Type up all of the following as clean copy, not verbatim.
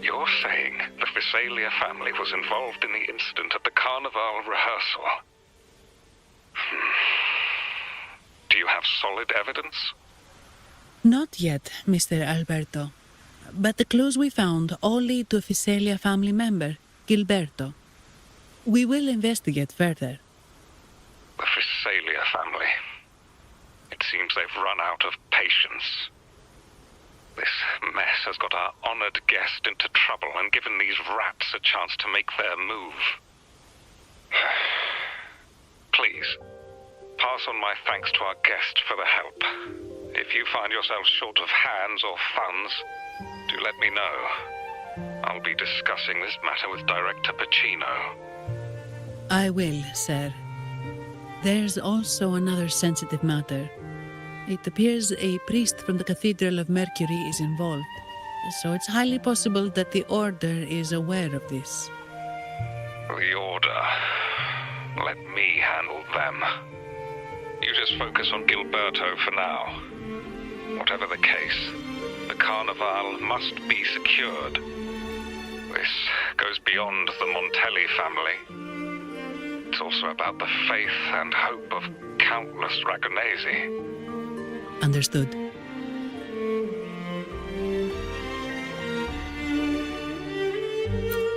You're saying the Visalia family was involved in the incident at the Carnival rehearsal? Do you have solid evidence? Not yet, Mr. Alberto. But the clues we found all lead to a Visalia family member, Gilberto. We will investigate further. The Visalia family. It seems they've run out of patience. This mess has got our honored guest into trouble and given these rats a chance to make their move. Please, pass on my thanks to our guest for the help. If you find yourself short of hands or funds, do let me know. I'll be discussing this matter with Director Pacino. I will, sir. There's also another sensitive matter. It appears a priest from the Cathedral of Mercury is involved, so it's highly possible that the Order is aware of this. The Order. Let me handle them. You just focus on Gilberto for now. Whatever the case, the Carnival must be secured. This goes beyond the Montelli family. It's also about the faith and hope of countless Ragonesi. Understood.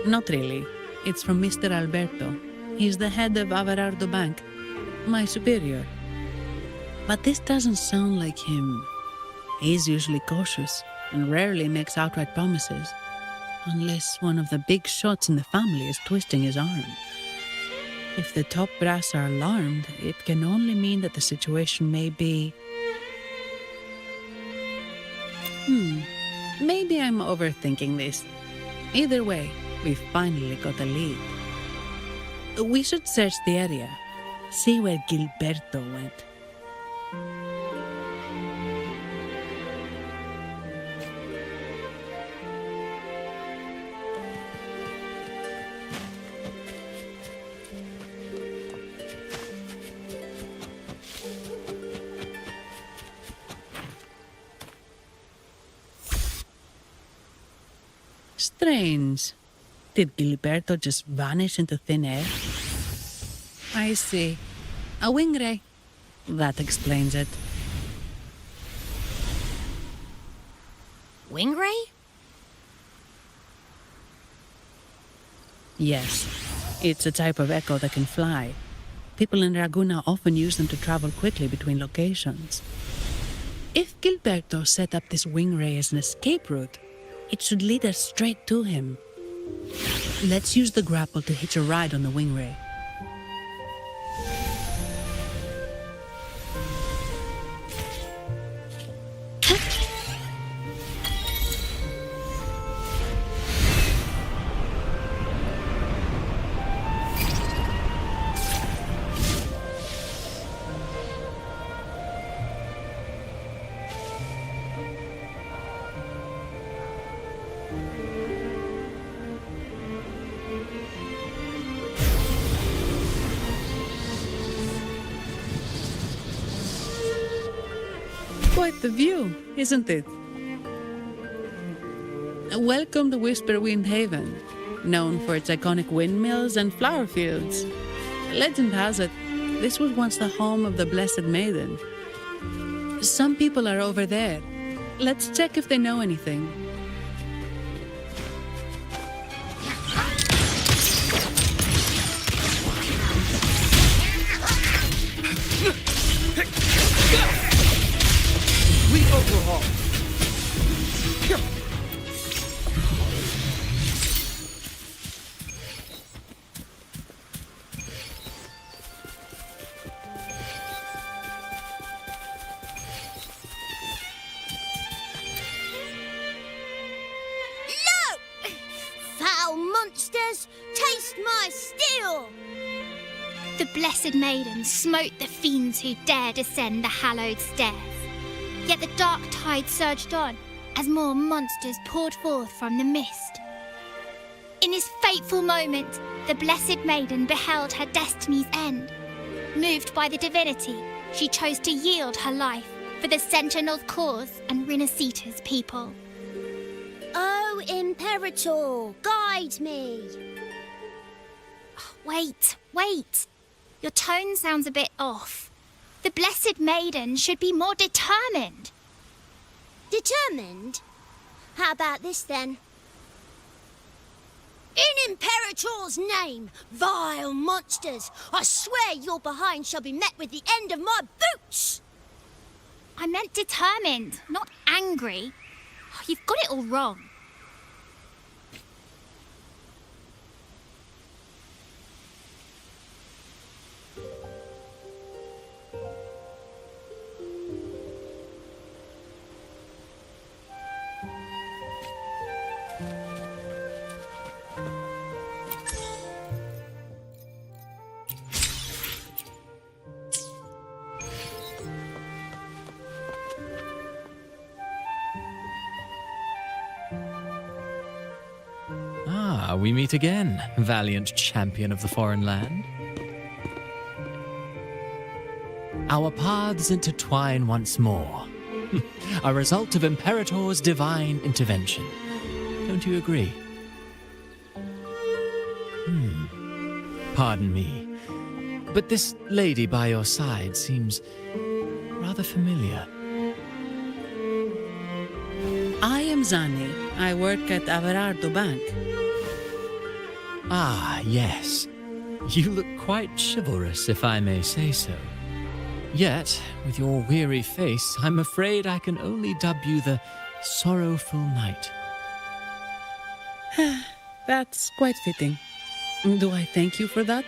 Not really. It's from Mr. Alberto. He's the head of Averardo Bank, my superior. But this doesn't sound like him. He's usually cautious and rarely makes outright promises, unless one of the big shots in the family is twisting his arm. If the top brass are alarmed, it can only mean that the situation may be... Maybe I'm overthinking this. Either way, we've finally got a lead. We should search the area, see where Gilberto went. Strange. Did Gilberto just vanish into thin air? I see. A wing ray. That explains it. Wing ray? Yes. It's a type of echo that can fly. People in Raguna often use them to travel quickly between locations. If Gilberto set up this wing ray as an escape route, it should lead us straight to him. Let's use the grapple to hitch a ride on the wing ray. Quite the view, isn't it? Welcome to Whisperwind Haven, known for its iconic windmills and flower fields. Legend has it, this was once the home of the Blessed Maiden. Some people are over there. Let's check if they know anything. Overhaul. Look! Foul monsters, taste my steel! The Blessed Maiden smote the fiends who dared ascend the hallowed stairs. Yet the dark tide surged on as more monsters poured forth from the mist. In this fateful moment, the Blessed Maiden beheld her destiny's end. Moved by the divinity, she chose to yield her life for the Sentinel's cause and Rinasita's people. Oh, Oh, Imperator, guide me. Wait. Your tone sounds a bit off. The Blessed Maiden should be more determined. Determined? How about this then? In Imperator's name, vile monsters, I swear your behind shall be met with the end of my boots! I meant determined, not angry. You've got it all wrong. We meet again, valiant champion of the foreign land. Our paths intertwine once more, a result of Imperator's divine intervention. Don't you agree? Pardon me, but this lady by your side seems rather familiar. I am Zani. I work at Averardo Bank. Ah, yes. You look quite chivalrous, if I may say so. Yet, with your weary face, I'm afraid I can only dub you the Sorrowful Knight. That's quite fitting. Do I thank you for that?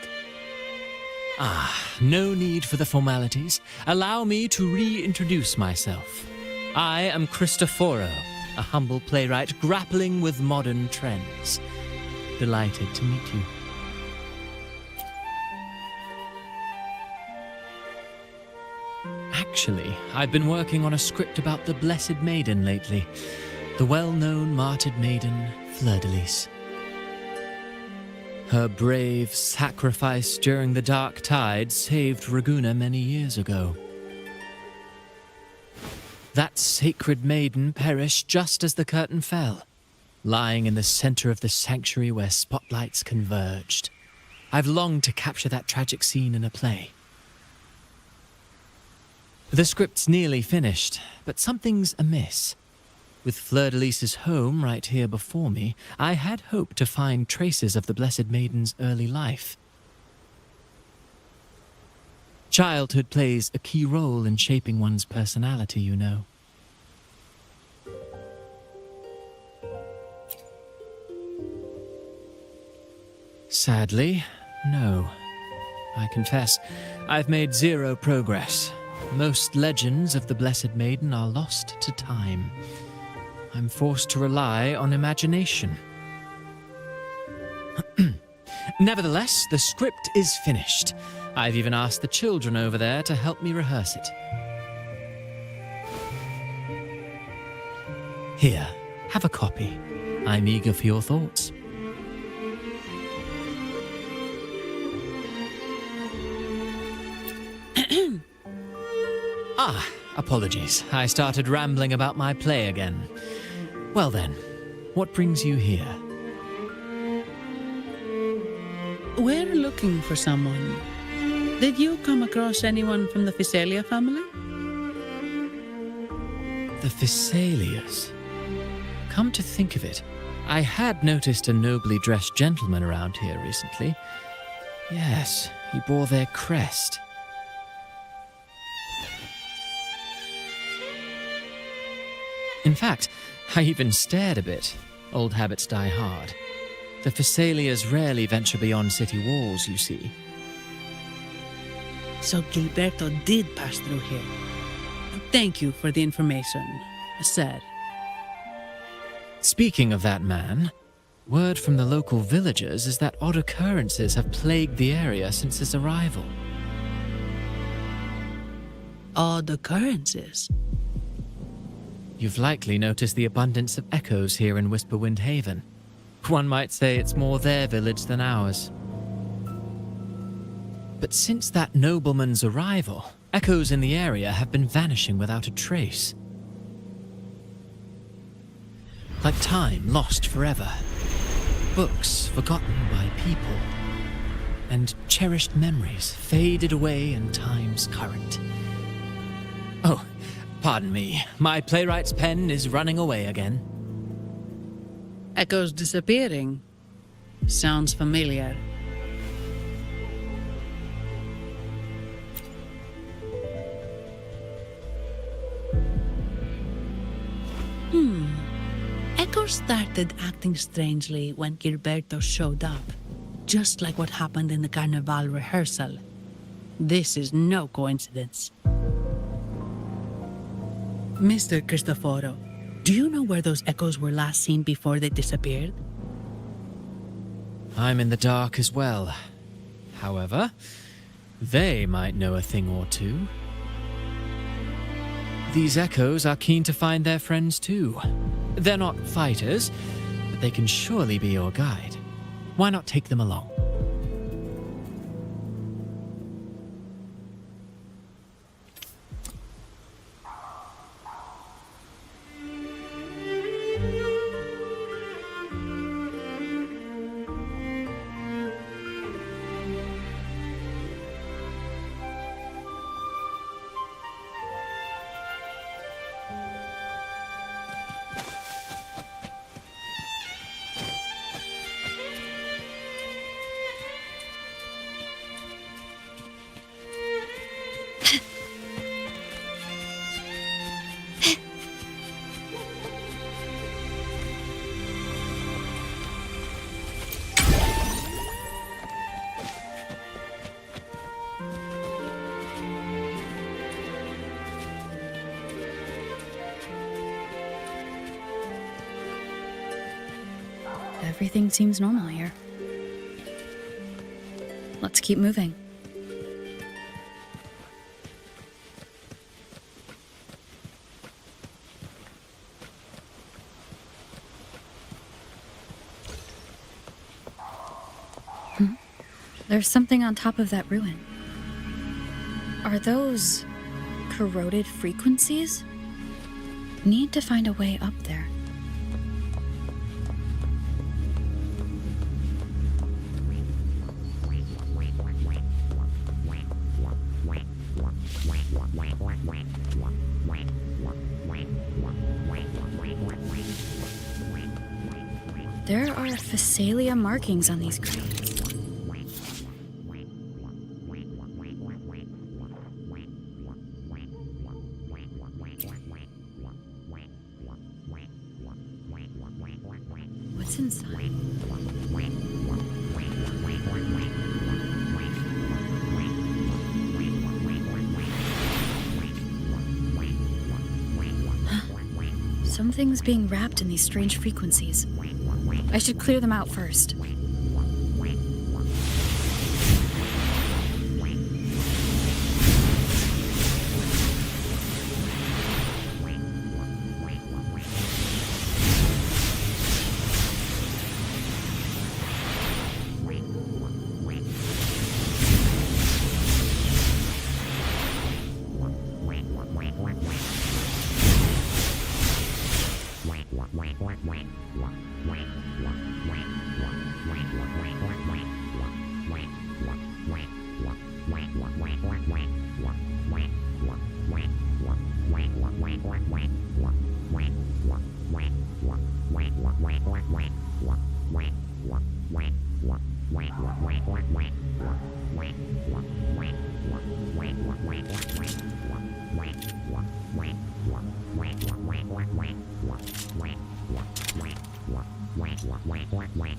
Ah, no need for the formalities. Allow me to reintroduce myself. I am Cristoforo, a humble playwright grappling with modern trends. Delighted to meet you. Actually, I've been working on a script about the Blessed Maiden lately. The well-known martyred maiden, Fleur-de-Lis. Her brave sacrifice during the Dark Tide saved Raguna many years ago. That sacred maiden perished just as the curtain fell, lying in the center of the sanctuary where spotlights converged. I've longed to capture that tragic scene in a play. The script's nearly finished, but something's amiss. With Fleur-de-Lis's home right here before me, I had hoped to find traces of the Blessed Maiden's early life. Childhood plays a key role in shaping one's personality, you know. Sadly, no. I confess, I've made zero progress. Most legends of the Blessed Maiden are lost to time. I'm forced to rely on imagination. Nevertheless, the script is finished. I've even asked the children over there to help me rehearse it. Here, have a copy. I'm eager for your thoughts. Apologies. I started rambling about my play again. Well then, what brings you here? We're looking for someone. Did you come across anyone from the Physalia family? The Physalias? Come to think of it, I had noticed a nobly dressed gentleman around here recently. Yes, he bore their crest. In fact, I even stared a bit. Old habits die hard. The Physalias rarely venture beyond city walls, you see. So Gilberto did pass through here. Thank you for the information, sir. Speaking of that man, word from the local villagers is that odd occurrences have plagued the area since his arrival. Odd occurrences? You've likely noticed the abundance of echoes here in Whisperwind Haven. One might say it's more their village than ours. But since that nobleman's arrival, echoes in the area have been vanishing without a trace. like time lost forever. Books forgotten by people. And cherished memories faded away in time's current. Oh, pardon me. My playwright's pen is running away again. Echoes disappearing. Sounds familiar. Echoes started acting strangely when Gilberto showed up. Just like what happened in the Carnival rehearsal. This is no coincidence. Mr. Cristoforo, do you know where those echoes were last seen before they disappeared? I'm in the dark as well. However, they might know a thing or two. These echoes are keen to find their friends too. They're not fighters, but they can surely be your guide. Why not take them along? Everything seems normal here. Let's keep moving. There's something on top of that ruin. Are those corroded frequencies? Need to find a way up there. There are Phasalia markings on these graves. What's inside? Something's being wrapped in these strange frequencies. I should clear them out first.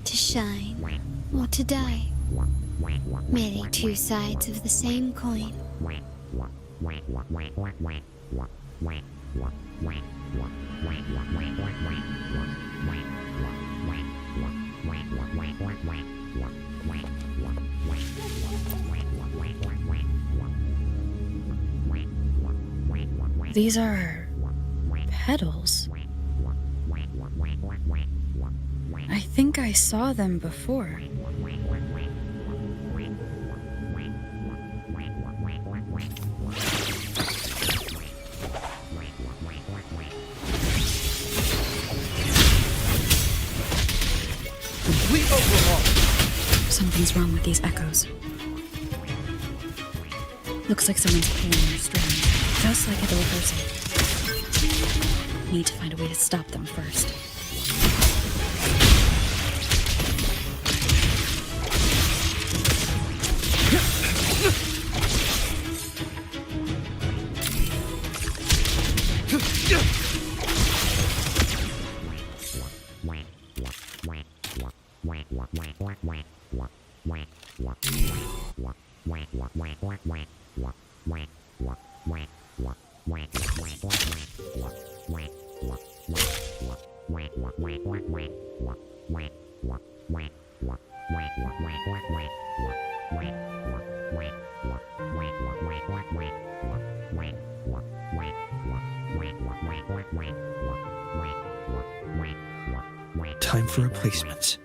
To shine or to die. Merely two sides of the same coin. These are petals. I think I saw them before. complete overhaul. Something's wrong with these echoes. Looks like someone's pulling their strings, just like at the rehearsal. Need to find a way to stop them first. Time for replacements.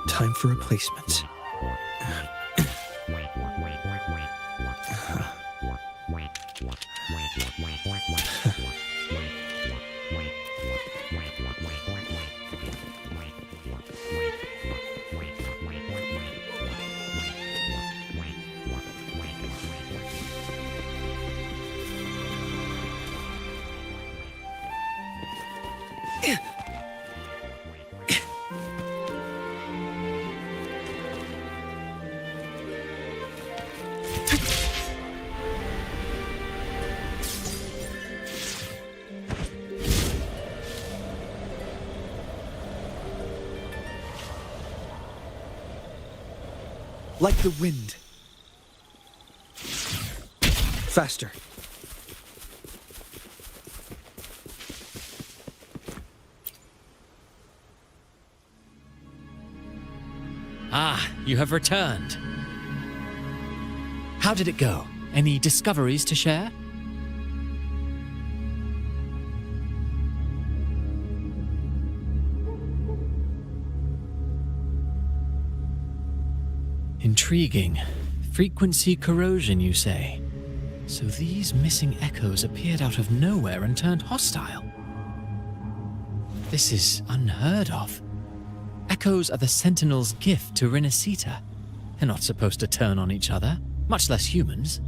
Time for replacements. Like the wind. Faster. Ah, you have returned. How did it go? Any discoveries to share? Intriguing. Frequency corrosion, you say? So these missing echoes appeared out of nowhere and turned hostile. This is unheard of. Echoes are the Sentinel's gift to Renacita. They're not supposed to turn on each other, much less humans.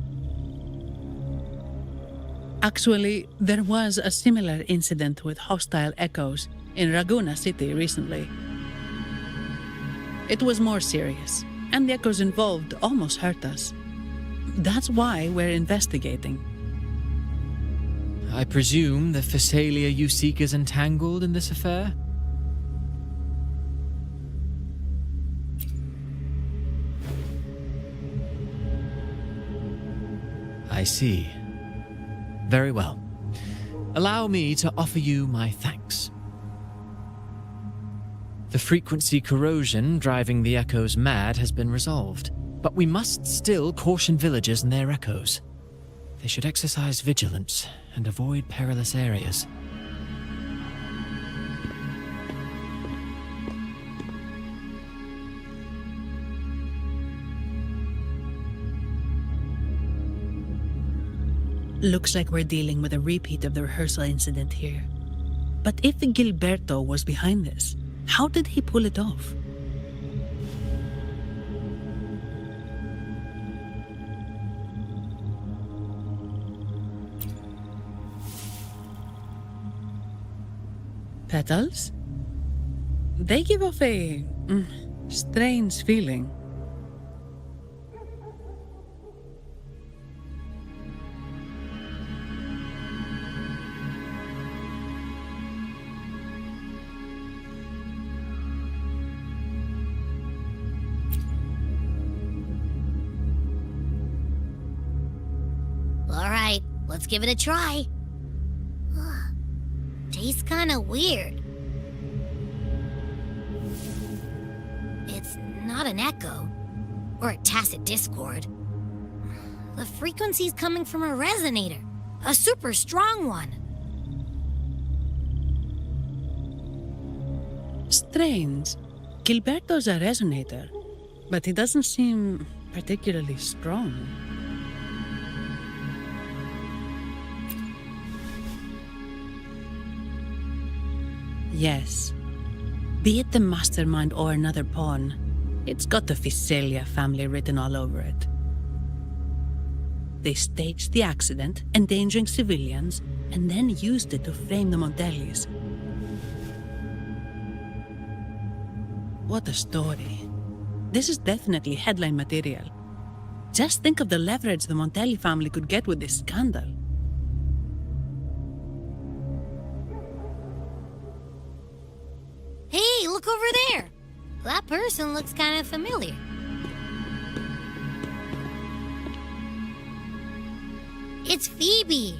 Actually, there was a similar incident with hostile echoes in Raguna City recently. It was more serious, and the echoes involved almost hurt us. That's why we're investigating. I presume the Phasalia you seek is entangled in this affair? I see. Very well. Allow me to offer you my thanks. The frequency corrosion driving the echoes mad has been resolved, but we must still caution villagers and their echoes. They should exercise vigilance and avoid perilous areas. Looks like we're dealing with a repeat of the rehearsal incident here. But if Gilberto was behind this, how did he pull it off? Petals? They give off a strange feeling. let's give it a try. Tastes kinda weird. It's not an echo, or a tacit discord. The frequency's coming from a resonator, a super strong one. Strange. Gilberto's a resonator, but he doesn't seem particularly strong. Yes. Be it the mastermind or another pawn, it's got the Visalia family written all over it. They staged the accident, endangering civilians, and then used it to frame the Montellis. What a story. This is definitely headline material. Just think of the leverage the Montelli family could get with this scandal. Hey, look over there! That person looks kind of familiar. It's Phoebe!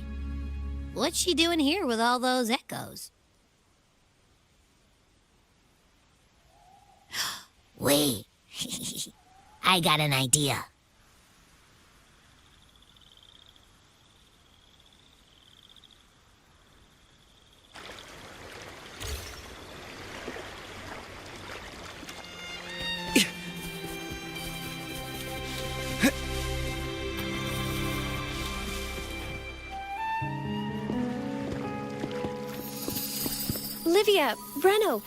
What's she doing here with all those echoes? Wait, I got an idea. Livia, Breno,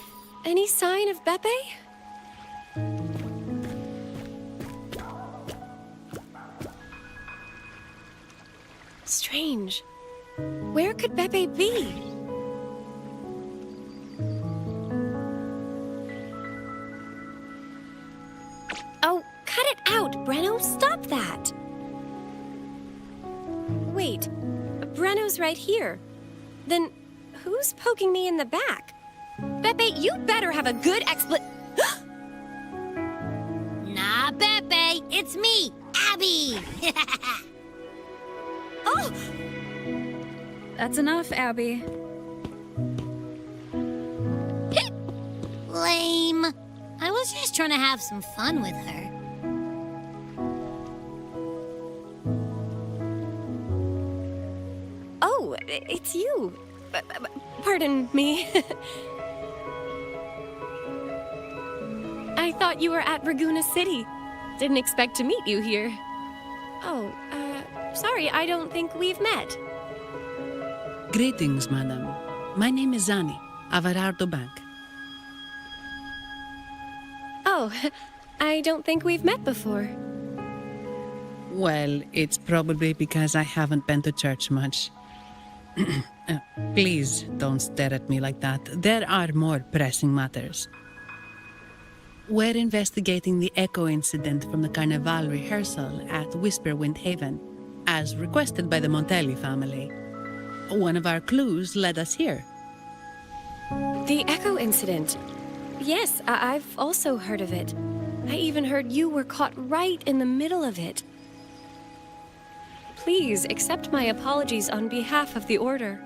any sign of Beppe? Strange. Where could Beppe be? Oh, cut it out, Breno! Stop that! Wait, Breno's right here. Then who's poking me in the back? Beppe, you better have a good Nah, Beppe, it's me, Abby! Oh! That's enough, Abby. Lame. I was just trying to have some fun with her. Oh, it's you. Pardon me. I thought you were at Raguna City. Didn't expect to meet you here. Oh, sorry, I don't think we've met. Greetings, madam. My name is Zani, Averardo Bank. Oh, I don't think we've met before. Well, it's probably because I haven't been to church much. Please don't stare at me like that. There are more pressing matters. We're investigating the echo incident from the Carnival rehearsal at Whisperwind Haven, as requested by the Montelli family. One of our clues led us here. The Echo incident. Yes, I've also heard of it. I even heard you were caught right in the middle of it. Please accept my apologies on behalf of the Order.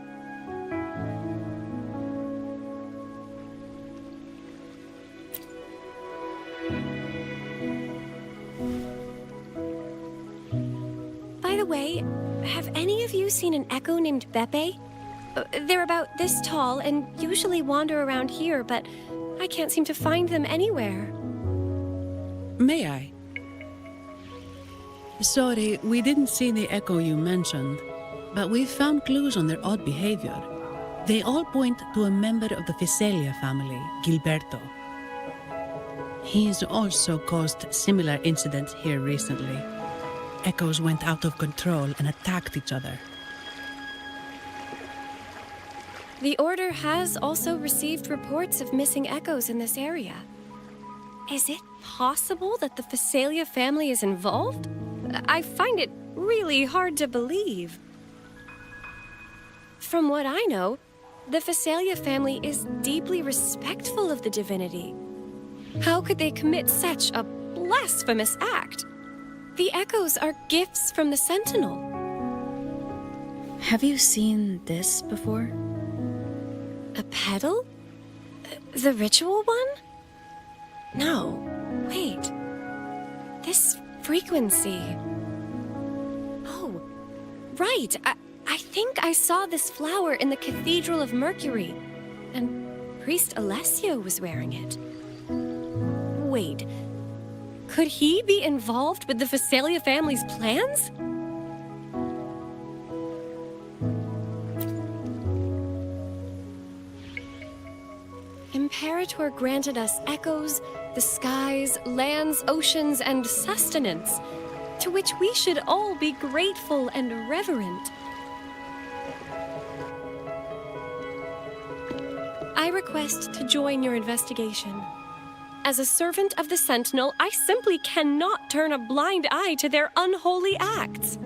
By the way, have any of you seen an Echo named Beppe? They're about this tall and usually wander around here, but I can't seem to find them anywhere. May I? Sorry, we didn't see the echo you mentioned, but we found clues on their odd behavior. They all point to a member of the Visalia family, Gilberto. He's also caused similar incidents here recently. Echoes went out of control and attacked each other. The Order has also received reports of missing echoes in this area. Is it possible that the Visalia family is involved? I find it really hard to believe. From what I know, the Visalia family is deeply respectful of the divinity. How could they commit such a blasphemous act? The echoes are gifts from the Sentinel. Have you seen this before? A pedal? The ritual one? No. Wait. This frequency. Oh, right. I think I saw this flower in the Cathedral of Mercury, and Priest Alessio was wearing it. Wait. Could he be involved with the Phasalia family's plans? Imperator granted us echoes, the skies, lands, oceans, and sustenance, to which we should all be grateful and reverent. I request to join your investigation. As a servant of the Sentinel, I simply cannot turn a blind eye to their unholy acts.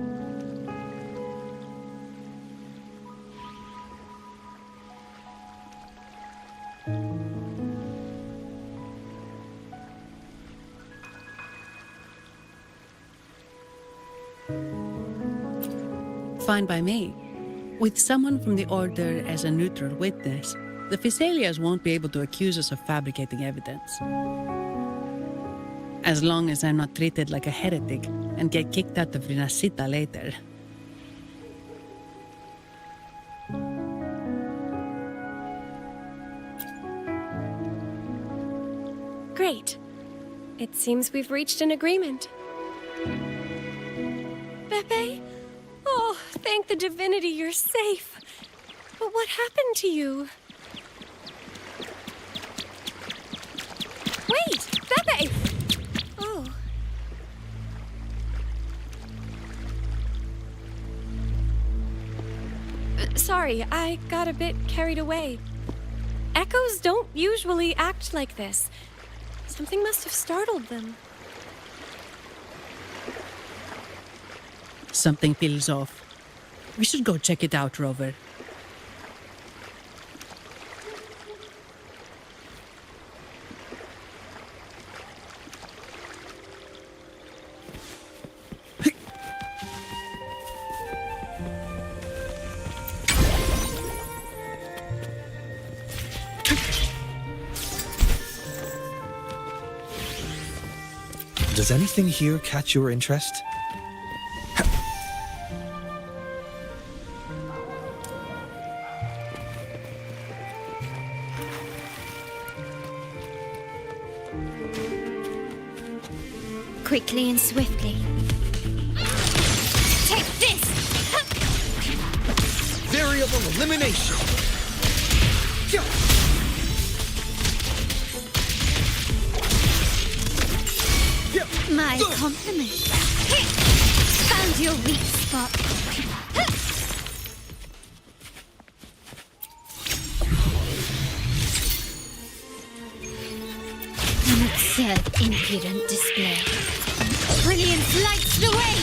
Fine by me. With someone from the Order as a neutral witness, the Phasalias won't be able to accuse us of fabricating evidence. As long as I'm not treated like a heretic and get kicked out of Rinascita later. Great. It seems we've reached an agreement. Pepe? Oh, thank the divinity you're safe. But what happened to you? Wait! Pepe! Oh. Sorry, I got a bit carried away. Echoes don't usually act like this. Something must have startled them. Something feels off. We should go check it out, Rover. Does anything here catch your interest? Quickly and swiftly. Take this! Variable elimination! My compliment. Found your weak spot. An absurd, impudent display. Brilliant lights the way!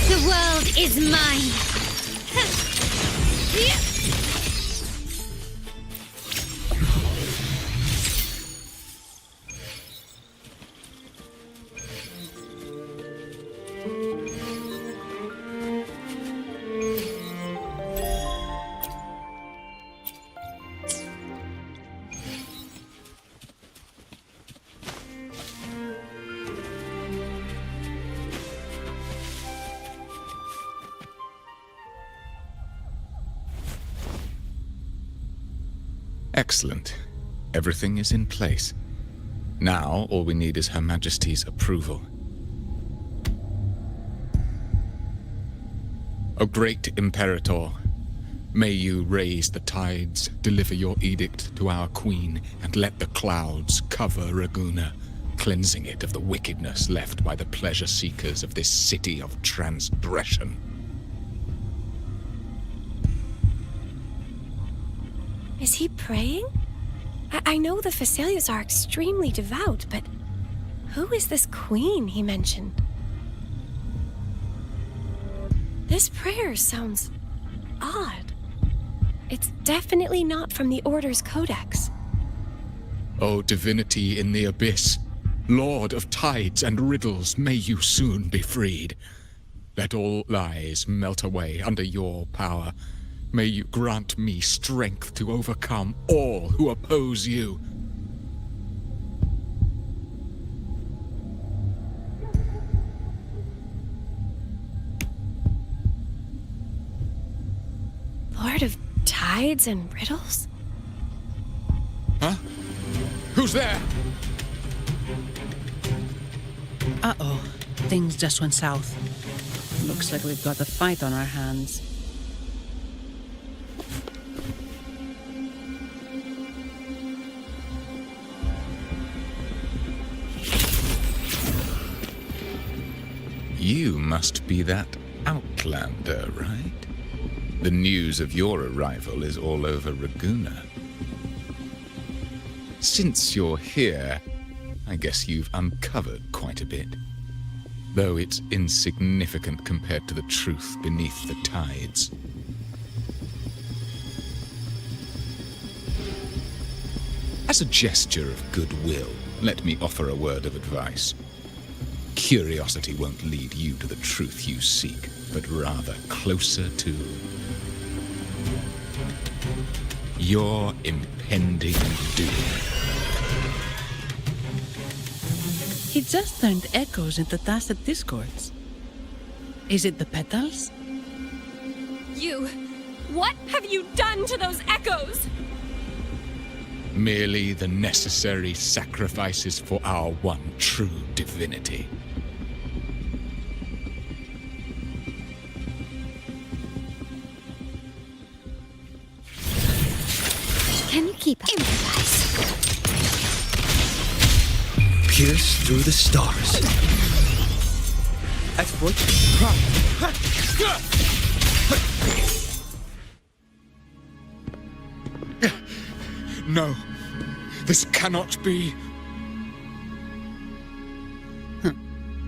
The world is mine! Excellent. Everything is in place. Now, all we need is Her Majesty's approval. O great Imperator, may you raise the tides, deliver your edict to our queen, and let the clouds cover Raguna, cleansing it of the wickedness left by the pleasure seekers of this city of transgression. Is he praying? I know the Phasalias are extremely devout, but who is this queen he mentioned? This prayer sounds odd. It's definitely not from the Order's codex. O divinity in the abyss, Lord of tides and riddles, may you soon be freed. Let all lies melt away under your power. May you grant me strength to overcome all who oppose you. Lord of Tides and Riddles? Huh? Who's there? Uh-oh. Things just went south. Looks like we've got a fight on our hands. You must be that outlander, right? The news of your arrival is all over Raguna. Since you're here, I guess you've uncovered quite a bit. Though it's insignificant compared to the truth beneath the tides. As a gesture of goodwill, let me offer a word of advice. Curiosity won't lead you to the truth you seek, but rather closer to your impending doom. He just turned echoes into tacit discords. Is it the petals? You! What have you done to those echoes? Merely the necessary sacrifices for our one true divinity. Can you keep up? Improvise. Pierce through the stars. Exploit. No, this cannot be.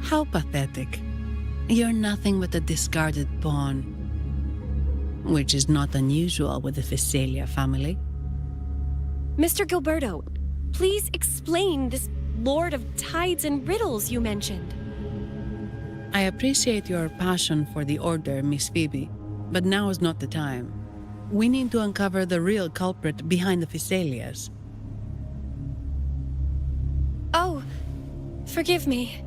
How pathetic. You're nothing but a discarded pawn. Which is not unusual with the Phasalia family. Mr. Gilberto, please explain this Lord of Tides and Riddles you mentioned. I appreciate your passion for the Order, Miss Phoebe, but now is not the time. We need to uncover the real culprit behind the Phasalias. Oh, forgive me.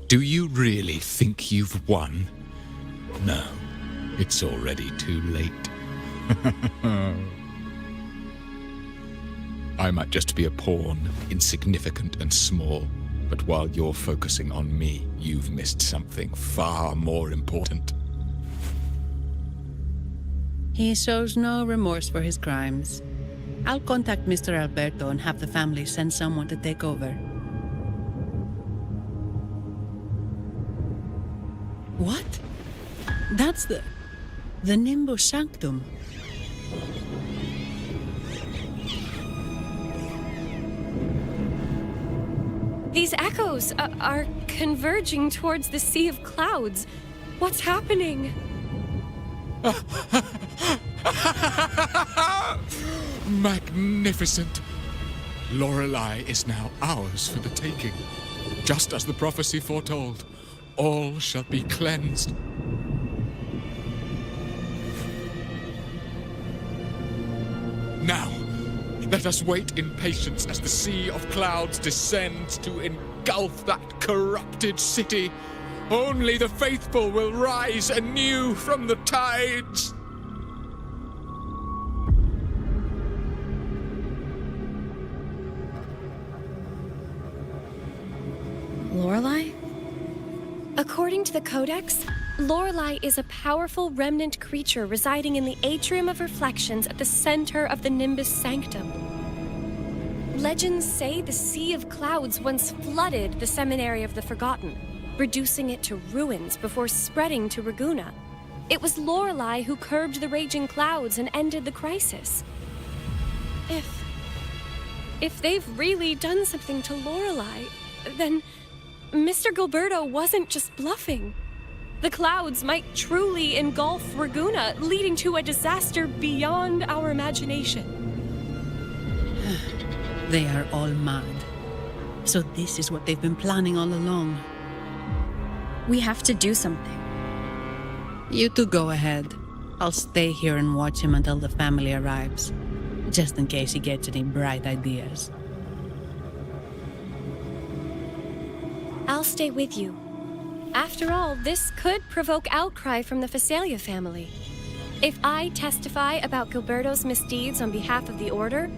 Do you really think you've won? No, it's already too late. I might just be a pawn, insignificant and small, but while you're focusing on me, you've missed something far more important. He shows no remorse for his crimes. I'll contact Mr. Alberto and have the family send someone to take over. What? That's the Nimbus Sanctum. These echoes are converging towards the Sea of Clouds. What's happening? Magnificent! Lorelei is now ours for the taking. Just as the prophecy foretold, all shall be cleansed. Now, let us wait in patience as the Sea of Clouds descends to engulf that corrupted city. Only the faithful will rise anew from the tides. Lorelei? According to the Codex, Lorelei is a powerful remnant creature residing in the Atrium of Reflections at the center of the Nimbus Sanctum. Legends say the Sea of Clouds once flooded the Seminary of the Forgotten, reducing it to ruins before spreading to Raguna. It was Lorelei who curbed the raging clouds and ended the crisis. If they've really done something to Lorelei, then Mr. Gilberto wasn't just bluffing. The clouds might truly engulf Raguna, leading to a disaster beyond our imagination. They are all mad. So this is what they've been planning all along. We have to do something. You two go ahead. I'll stay here and watch him until the family arrives, just in case he gets any bright ideas. I'll stay with you. After all, this could provoke outcry from the Phasalia family. If I testify about Gilberto's misdeeds on behalf of the Order,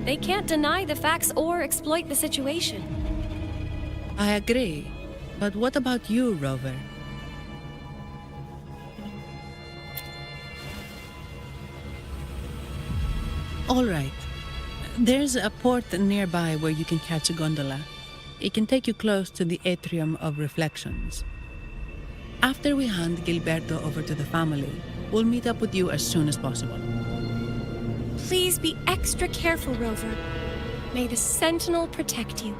they can't deny the facts or exploit the situation. I agree. But what about you, Rover? All right. There's a port nearby where you can catch a gondola. It can take you close to the Atrium of Reflections. After we hand Gilberto over to the family, we'll meet up with you as soon as possible. Please be extra careful, Rover. May the Sentinel protect you.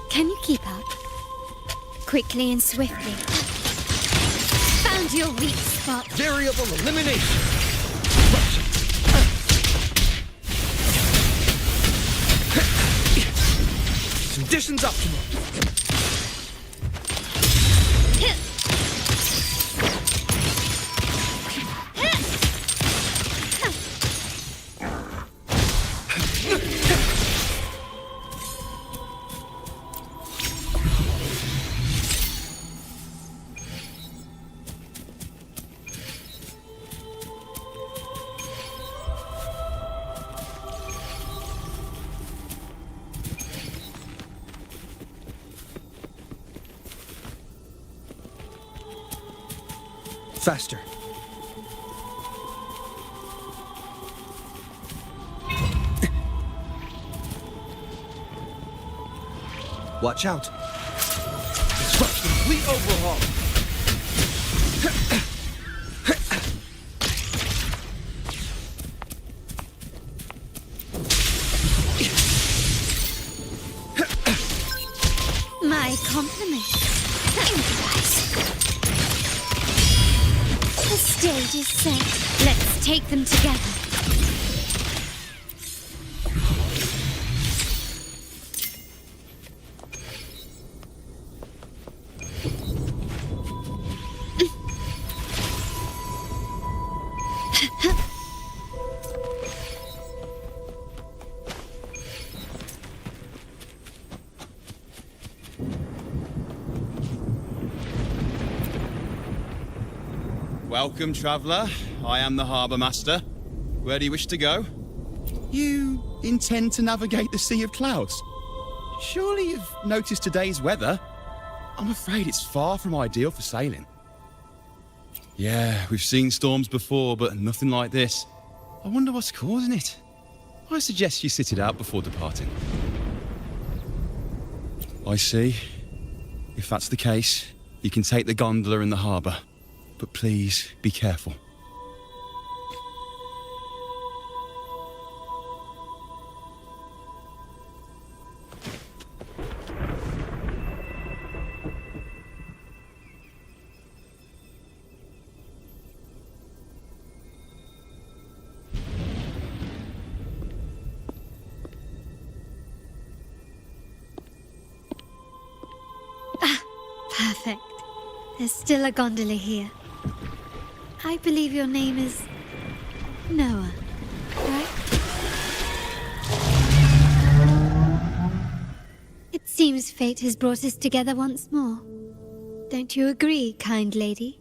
Can you keep up? Quickly and swiftly. Found your weak spot. Variable elimination. Conditions optimal. Faster. Watch out. Disrupt complete overhaul. My compliments. Improvise. The stage is set. Let's take them together. Welcome, traveller. I am the Harbour Master. Where do you wish to go? You intend to navigate the Sea of Clouds? Surely you've noticed today's weather? I'm afraid it's far from ideal for sailing. Yeah, we've seen storms before, but nothing like this. I wonder what's causing it. I suggest you sit it out before departing. I see. If that's the case, you can take the gondola in the harbour. But please, be careful. Perfect. There's still a gondola here. I believe your name is Noah, right? It seems fate has brought us together once more. Don't you agree, kind lady?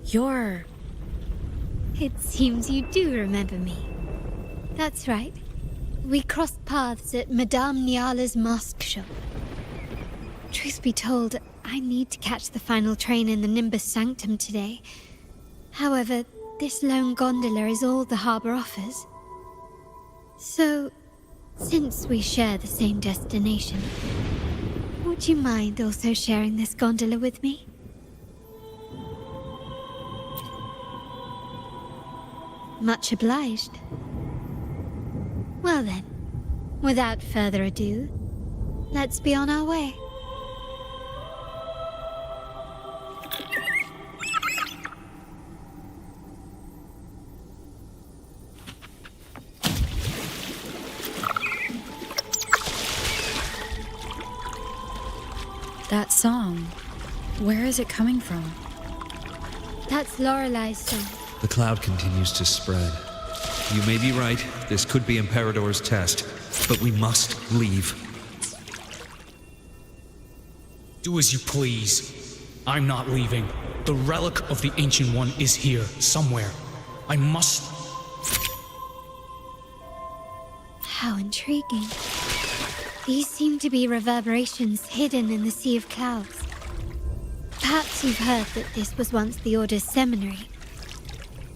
You're... It seems you do remember me. That's right. We crossed paths at Madame Niala's mask shop. Truth be told, I need to catch the final train in the Nimbus Sanctum today. However, this lone gondola is all the harbor offers. So, since we share the same destination, would you mind also sharing this gondola with me? Much obliged. Well then, without further ado, let's be on our way. That song, where is it coming from? That's Lorelei's song. The cloud continues to spread. You may be right, this could be Imperador's test, but we must leave. Do as you please. I'm not leaving. The relic of the Ancient One is here, somewhere. I must... How intriguing. These seem to be reverberations hidden in the Sea of Clouds. Perhaps you've heard that this was once the Order's seminary.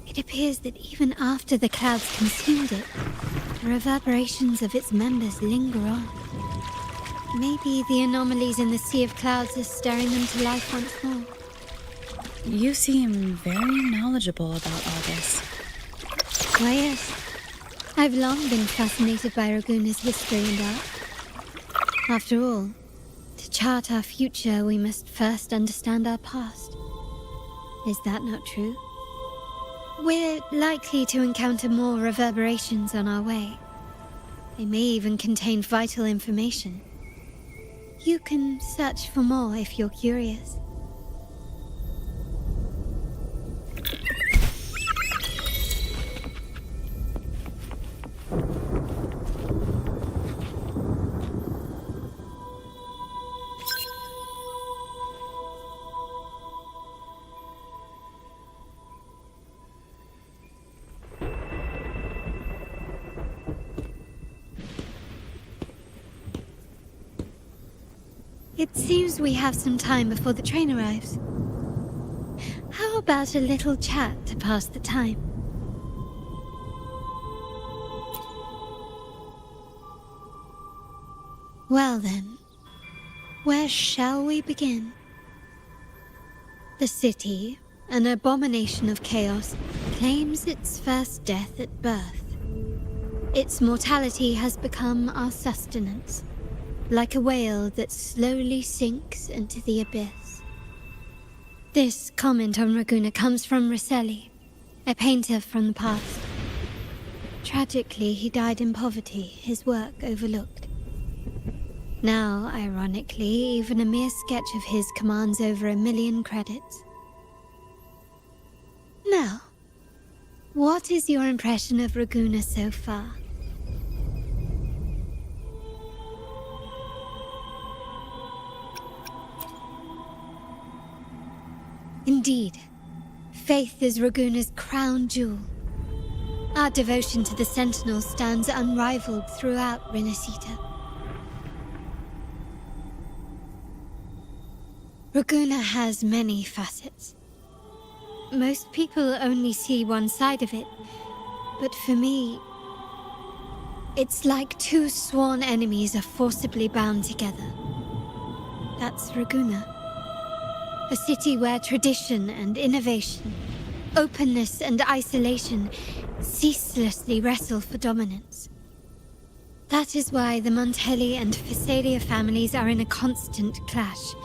It appears that even after the clouds consumed it, the reverberations of its members linger on. Maybe the anomalies in the Sea of Clouds are stirring them to life once more. You seem very knowledgeable about all this. Why, yes. I've long been fascinated by Raguna's history and art. After all, to chart our future, we must first understand our past. Is that not true? We're likely to encounter more reverberations on our way. They may even contain vital information. You can search for more if you're curious. It seems we have some time before the train arrives. How about a little chat to pass the time? Well then, where shall we begin? The city, an abomination of chaos, claims its first death at birth. Its mortality has become our sustenance, like a whale that slowly sinks into the abyss. This comment on Raguna comes from Rosselli, a painter from the past. Tragically, he died in poverty, his work overlooked. Now, ironically, even a mere sketch of his commands over 1 million credits. Now, what is your impression of Raguna so far? Indeed, faith is Raguna's crown jewel. Our devotion to the Sentinel stands unrivaled throughout Renacita. Raguna has many facets. Most people only see one side of it, but for me, it's like two sworn enemies are forcibly bound together. That's Raguna. A city where tradition and innovation, openness and isolation ceaselessly wrestle for dominance. That is why the Montelli and Phasalia families are in a constant clash,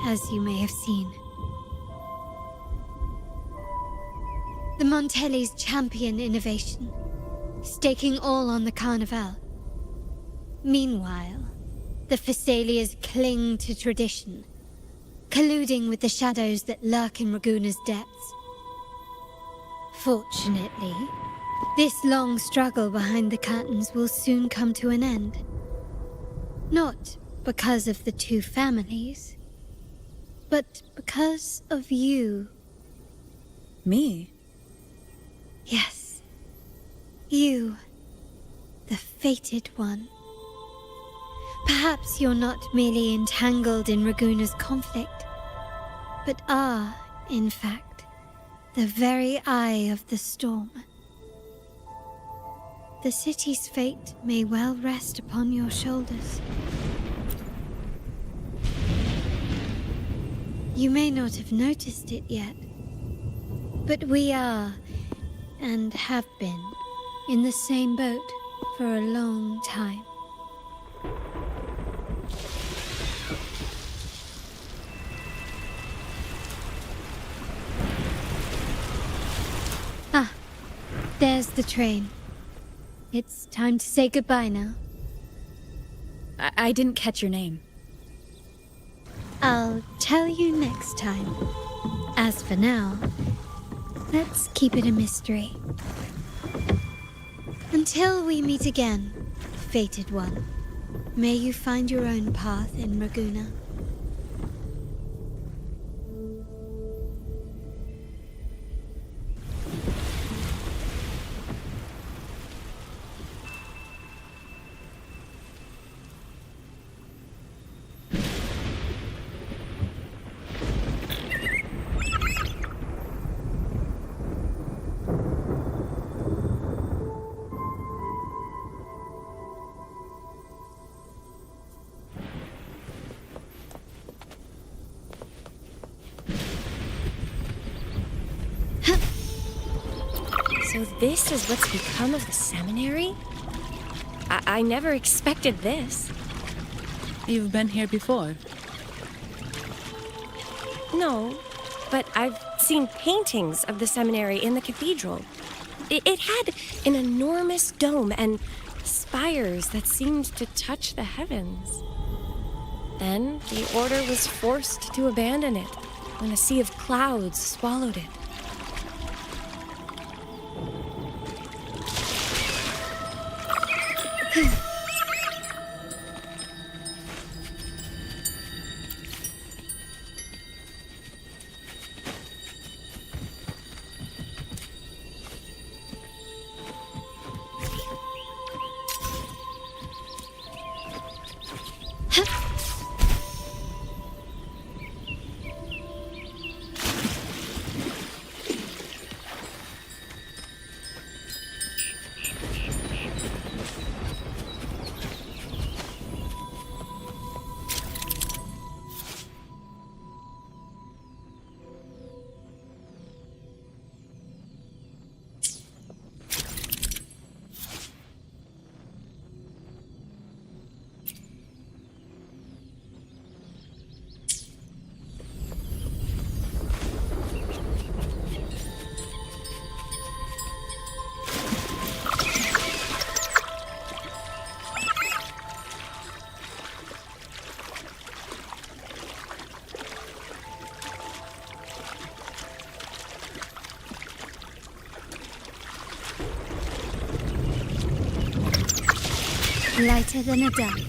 as you may have seen. The Montellis champion innovation, staking all on the Carnival. Meanwhile, the Phasalias cling to tradition, colluding with the shadows that lurk in Raguna's depths. Fortunately, this long struggle behind the curtains will soon come to an end. Not because of the two families, but because of you. Me? Yes. You. The fated one. Perhaps you're not merely entangled in Raguna's conflict, but are, in fact, the very eye of the storm. The city's fate may well rest upon your shoulders. You may not have noticed it yet, but we are, and have been, in the same boat for a long time. Ah, there's the train. It's time to say goodbye now. I didn't catch your name. I'll tell you next time. As for now, let's keep it a mystery. Until we meet again, fated one, may you find your own path in Raguna. So this is what's become of the seminary? I never expected this. You've been here before? No, but I've seen paintings of the seminary in the cathedral. It had an enormous dome and spires that seemed to touch the heavens. Then the order was forced to abandon it when a sea of clouds swallowed it. Lighter than a dove.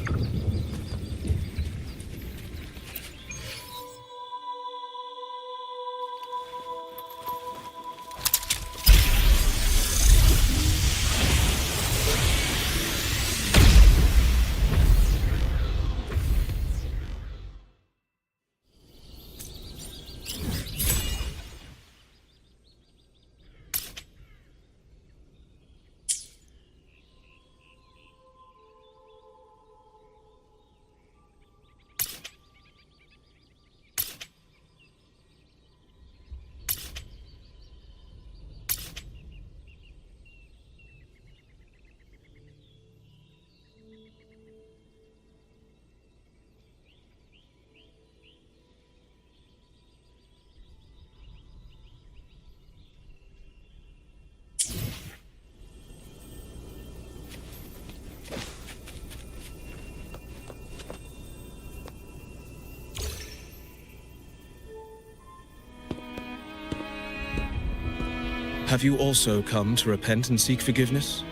Have you also come to repent and seek forgiveness?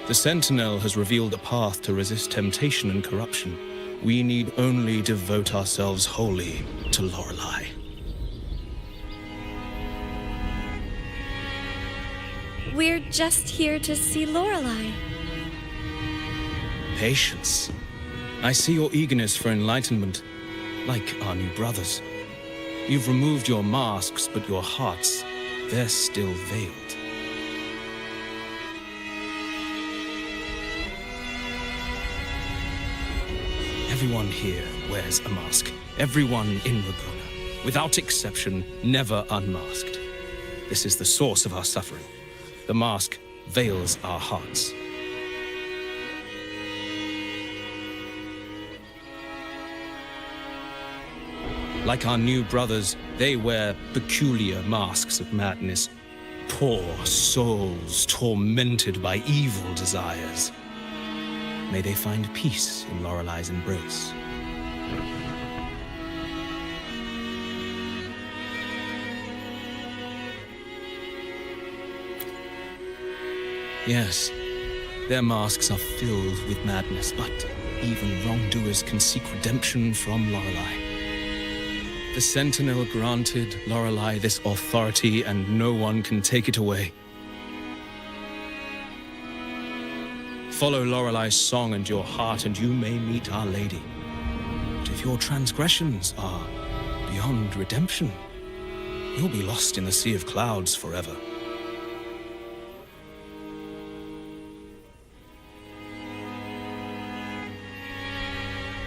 The Sentinel has revealed a path to resist temptation and corruption. We need only devote ourselves wholly to Lorelei. We're just here to see Lorelei. Patience. I see your eagerness for enlightenment, like our new brothers. You've removed your masks, but your hearts, they're still veiled. Everyone here wears a mask. Everyone in Raguna, without exception, never unmasked. This is the source of our suffering. The mask veils our hearts. Like our new brothers, they wear peculiar masks of madness. Poor souls tormented by evil desires. May they find peace in Lorelei's embrace. Yes, their masks are filled with madness, but even wrongdoers can seek redemption from Lorelei. The Sentinel granted Lorelei this authority, and no one can take it away. Follow Lorelei's song and your heart, and you may meet Our Lady. But if your transgressions are beyond redemption, you'll be lost in the sea of clouds forever.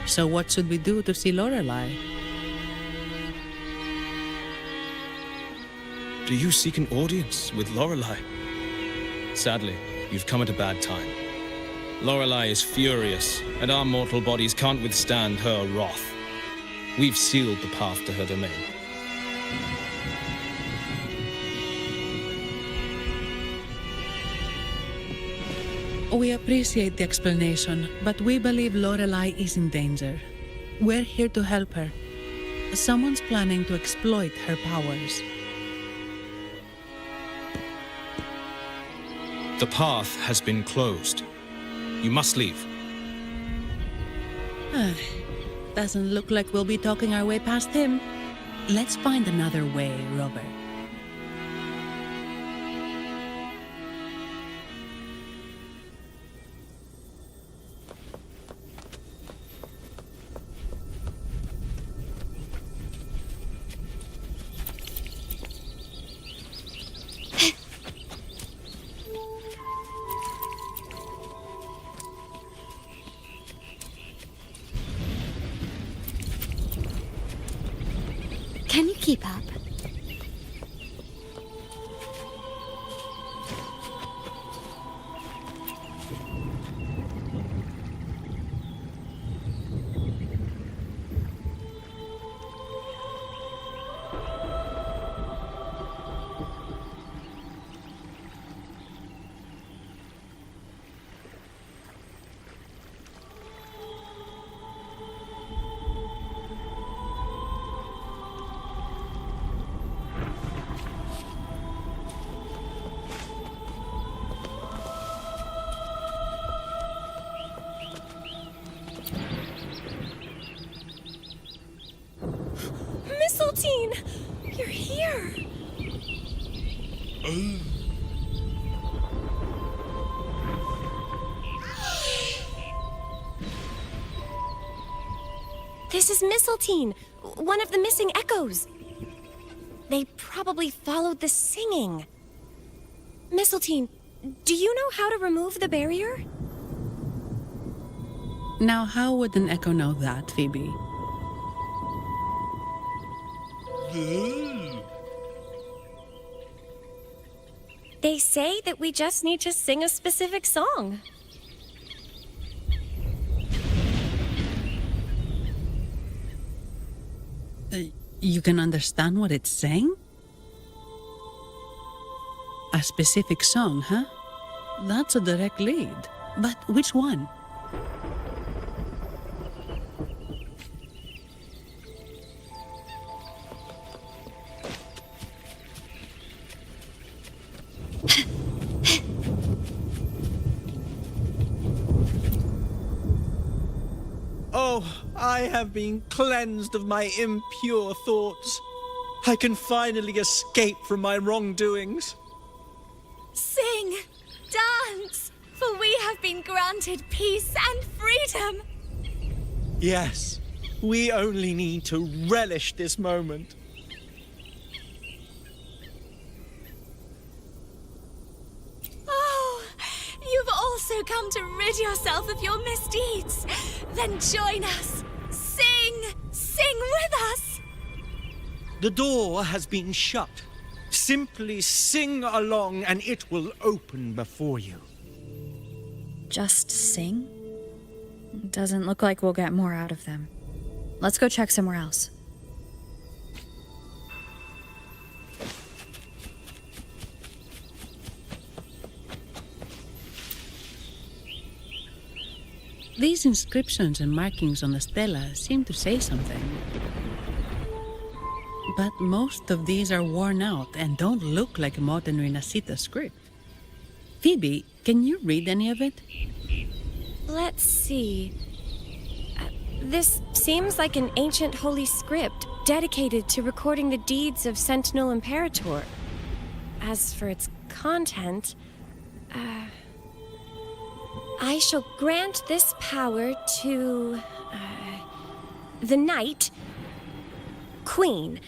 So what should we do to see Lorelei? Do you seek an audience with Lorelei? Sadly, you've come at a bad time. Lorelei is furious, and our mortal bodies can't withstand her wrath. We've sealed the path to her domain. We appreciate the explanation, but we believe Lorelei is in danger. We're here to help her. Someone's planning to exploit her powers. The path has been closed. You must leave. Doesn't look like we'll be talking our way past him. Let's find another way, Robert. Can you keep up? Mistletoe! You're here! This is Mistletoe, one of the missing echoes. They probably followed the singing. Mistletoe, do you know how to remove the barrier? Now, how would an echo know that, Phoebe? They say that we just need to sing a specific song. You can understand what it's saying? A specific song, huh? That's a direct lead. But which one? I have been cleansed of my impure thoughts. I can finally escape from my wrongdoings. Sing, dance, for we have been granted peace and freedom. Yes, we only need to relish this moment. Oh, you've also come to rid yourself of your misdeeds. Then join us. Sing with us. The door has been shut. Simply sing along and it will open before you. Just sing? Doesn't look like we'll get more out of them. Let's go check somewhere else. These inscriptions and markings on the stela seem to say something. But most of these are worn out and don't look like a modern Renacita script. Phoebe, can you read any of it? Let's see. This seems like an ancient holy script dedicated to recording the deeds of Sentinel Imperator. As for its content, I shall grant this power to the Knight Queen.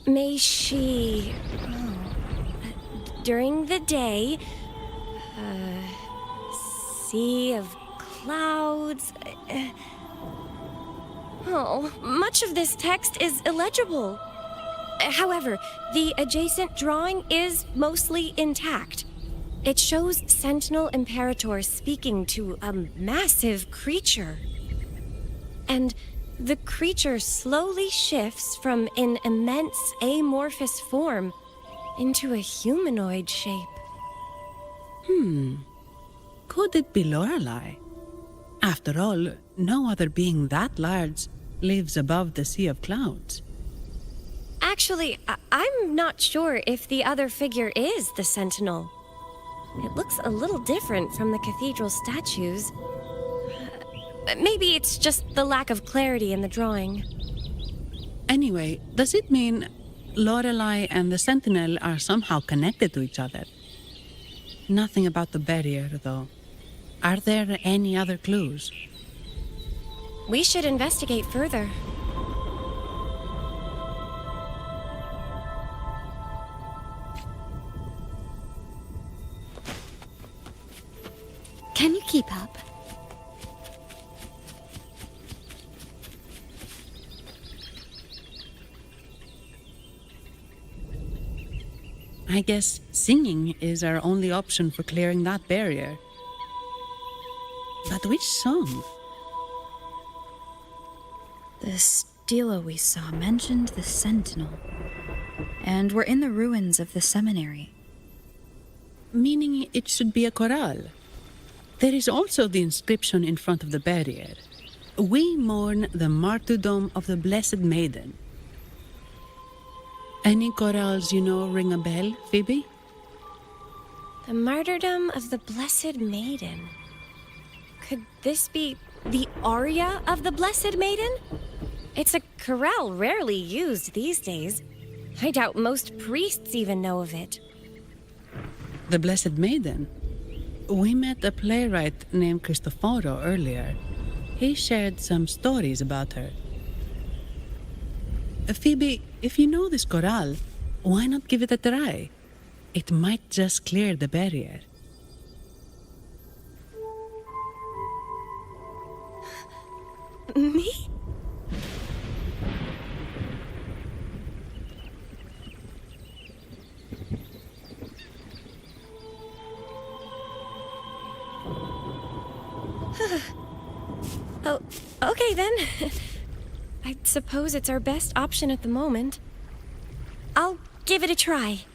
May she, during the day, sea of clouds. Much of this text is illegible. However, the adjacent drawing is mostly intact. It shows Sentinel Imperator speaking to a massive creature. And the creature slowly shifts from an immense amorphous form into a humanoid shape. Could it be Lorelei? After all, no other being that large lives above the sea of clouds. Actually, I'm not sure if the other figure is the Sentinel. It looks a little different from the cathedral statues. Maybe it's just the lack of clarity in the drawing. Anyway, does it mean Lorelei and the Sentinel are somehow connected to each other? Nothing about the barrier, though. Are there any other clues? We should investigate further. Can you keep up? I guess singing is our only option for clearing that barrier. But which song? The stela we saw mentioned the Sentinel. And we're in the ruins of the seminary. Meaning it should be a chorale. There is also the inscription in front of the barrier. We mourn the martyrdom of the Blessed Maiden. Any chorales you know ring a bell, Phoebe? The martyrdom of the Blessed Maiden. Could this be the aria of the Blessed Maiden? It's a chorale rarely used these days. I doubt most priests even know of it. The Blessed Maiden? We met a playwright named Cristoforo earlier. He shared some stories about her. Phoebe, if you know this chorale, why not give it a try? It might just clear the barrier. Me? Oh, okay then. I suppose it's our best option at the moment. I'll give it a try.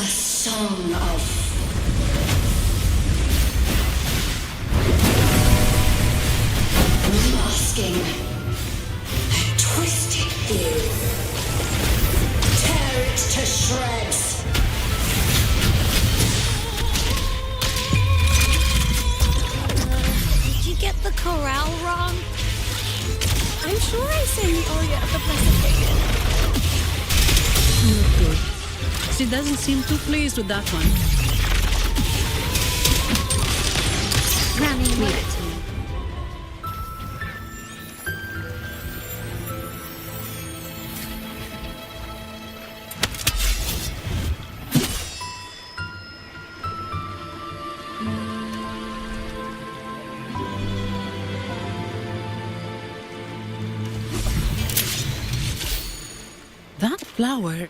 Song of masking a twisted view. Tear it to shreds. Did you get the chorale wrong? I'm sure I sang the aria of the Blessed Maiden. Not good. She doesn't seem too pleased with that one. Granny, leave it to me. That flower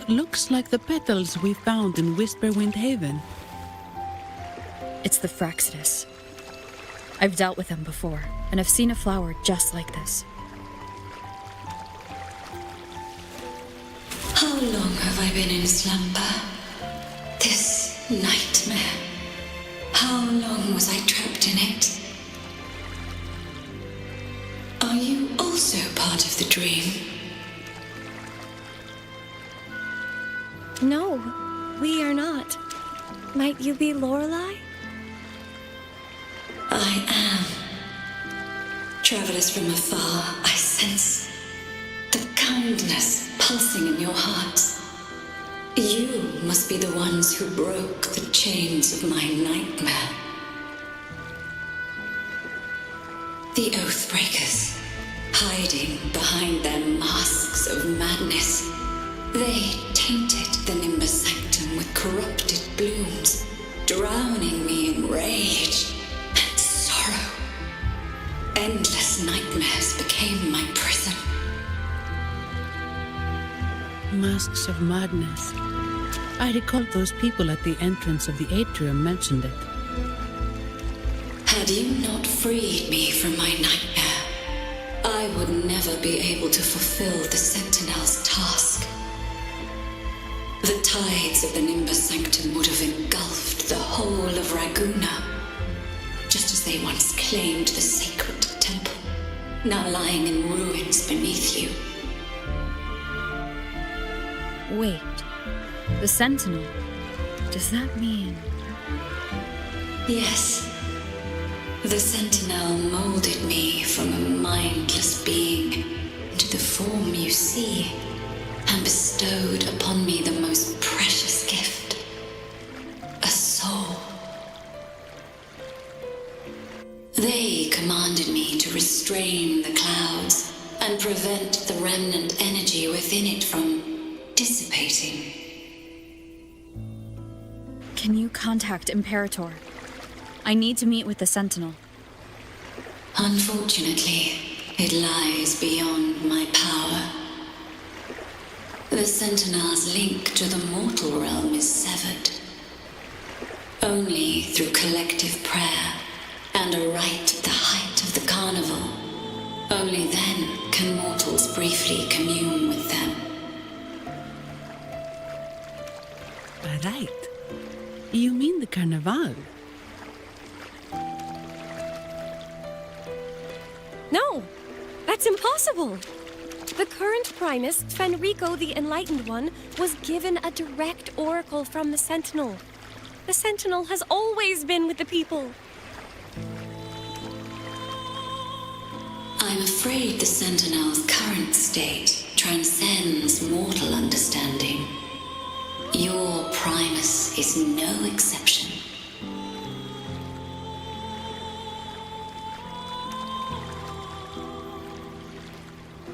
looks like the petals we found in Whisperwind Haven. It's the Fraxidus. I've dealt with them before, and I've seen a flower just like this. How long have I been in slumber? This nightmare. How long was I trapped in it? Are you also part of the dream? No, we are not. Might you be Lorelei? I am. Travelers from afar, I sense the kindness pulsing in your hearts. You must be the ones who broke the chains of my nightmare. The Oathbreakers, hiding behind their masks of madness. They tainted the Nimbus Sanctum with corrupted blooms, drowning me in rage and sorrow. Endless nightmares became my prison. Masks of madness. I recall those people at the entrance of the atrium mentioned it. Had you not freed me from my nightmare, I would never be able to fulfill the Sentinel's task. The tides of the Nimbus Sanctum would have engulfed the whole of Raguna, just as they once claimed the sacred temple, now lying in ruins beneath you. Wait, the Sentinel? Does that mean... Yes. The Sentinel molded me from a mindless being into the form you see, and bestowed upon me the most precious gift, a soul. They commanded me to restrain the clouds and prevent the remnant energy within it from dissipating. Can you contact Imperator? I need to meet with the Sentinel. Unfortunately, it lies beyond my power. The Sentinel's link to the mortal realm is severed. Only through collective prayer and a rite at the height of the carnival, only then can mortals briefly commune with them. Right. You mean the Carnival? No, that's impossible. The current Primus, Fenrico the Enlightened One, was given a direct oracle from the Sentinel. The Sentinel has always been with the people. I'm afraid the Sentinel's current state transcends mortal understanding. Your Primus is no exception.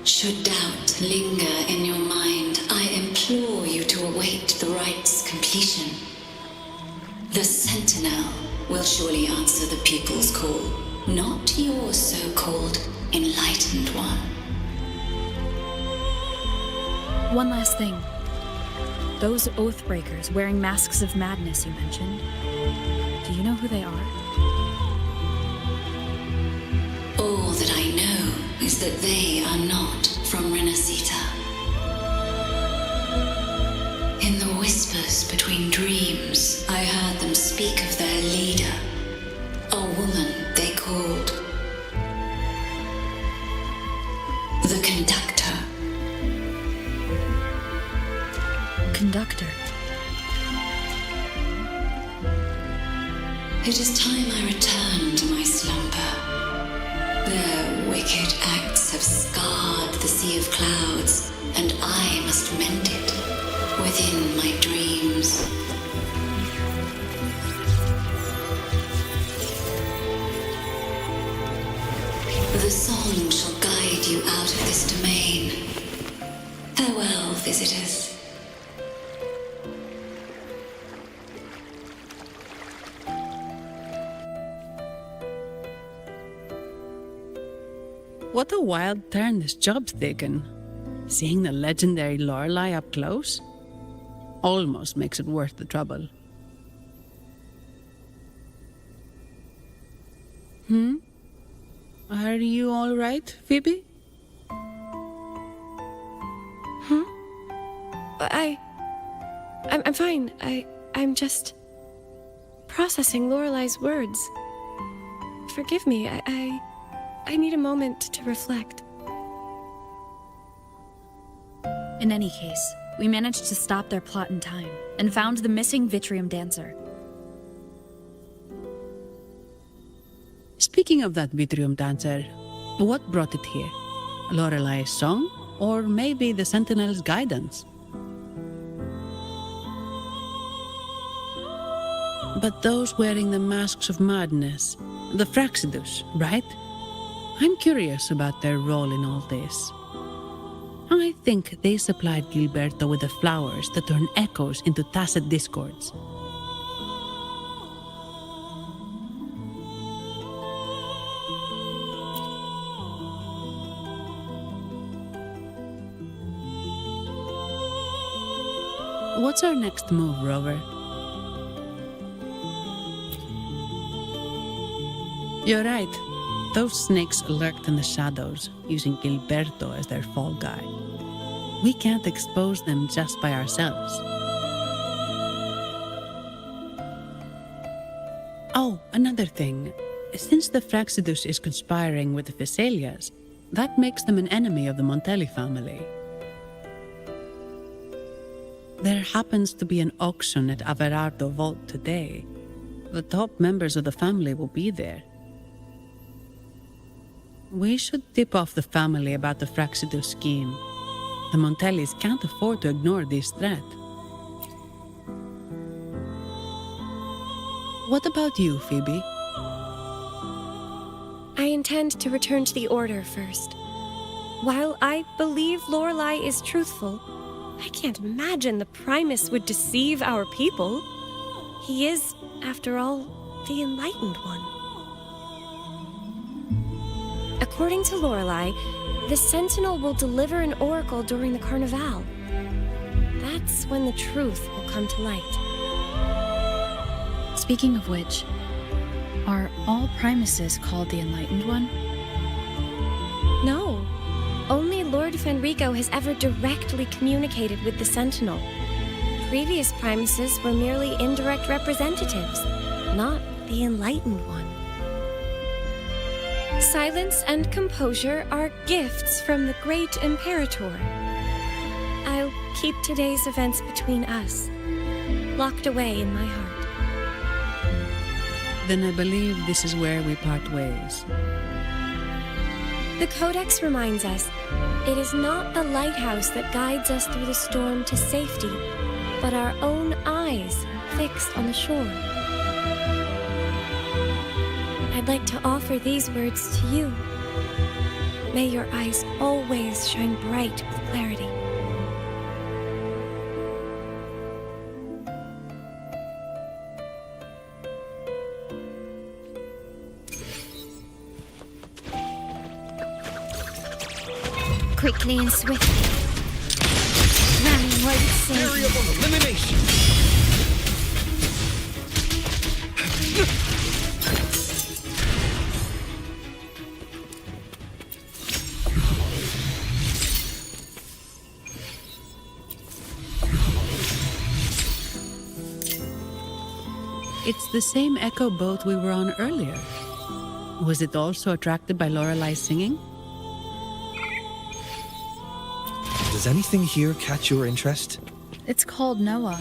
Should doubt linger in your mind, I implore you to await the rite's completion. The Sentinel will surely answer the people's call, not your so-called enlightened one. One last thing. Those Oathbreakers wearing masks of madness you mentioned, do you know who they are? All that I know is that they are not from Renacita. In the whispers between dreams, I heard them speak of their leader, a woman they called the Conductor. Conductor. It is time I return to my slumber. Their wicked acts have scarred the sea of clouds, and I must mend it within my dreams. The song shall guide you out of this domain. Farewell, visitors. What a wild turn this job's taken. Seeing the legendary Lorelei up close almost makes it worth the trouble. Are you all right, Phoebe? I'm fine. I'm just processing Lorelei's words. Forgive me. I need a moment to reflect. In any case, we managed to stop their plot in time and found the missing Vitrium dancer. Speaking of that Vitrium dancer, what brought it here? Lorelei's song? Or maybe the Sentinel's guidance? But those wearing the masks of madness, the Fraxidus, right? I'm curious about their role in all this. I think they supplied Gilberto with the flowers that turn echoes into tacit discords. What's our next move, Rover? You're right. Those snakes lurked in the shadows, using Gilberto as their fall guy. We can't expose them just by ourselves. Oh, another thing. Since the Fraxidus is conspiring with the Phassalias, that makes them an enemy of the Montelli family. There happens to be an auction at Averardo Vault today. The top members of the family will be there. We should tip off the family about the Fraxidus scheme. The Montellis can't afford to ignore this threat. What about you, Phoebe? I intend to return to the Order first. While I believe Lorelei is truthful, I can't imagine the Primus would deceive our people. He is, after all, the Enlightened One. According to Lorelei, the Sentinel will deliver an oracle during the Carnival. That's when the truth will come to light. Speaking of which, are all Primuses called the Enlightened One? No. Only Lord Fenrico has ever directly communicated with the Sentinel. Previous Primuses were merely indirect representatives, not the Enlightened One. Silence and composure are gifts from the great Imperator. I'll keep today's events between us, locked away in my heart. Then I believe this is where we part ways. The Codex reminds us, it is not the lighthouse that guides us through the storm to safety, but our own eyes fixed on the shore. I'd like to offer these words to you. May your eyes always shine bright with clarity. quickly and swiftly. Rally won't save you. Variable elimination! It's the same echo boat we were on earlier. Was it also attracted by Lorelai's singing? Does anything here catch your interest? It's called Noah.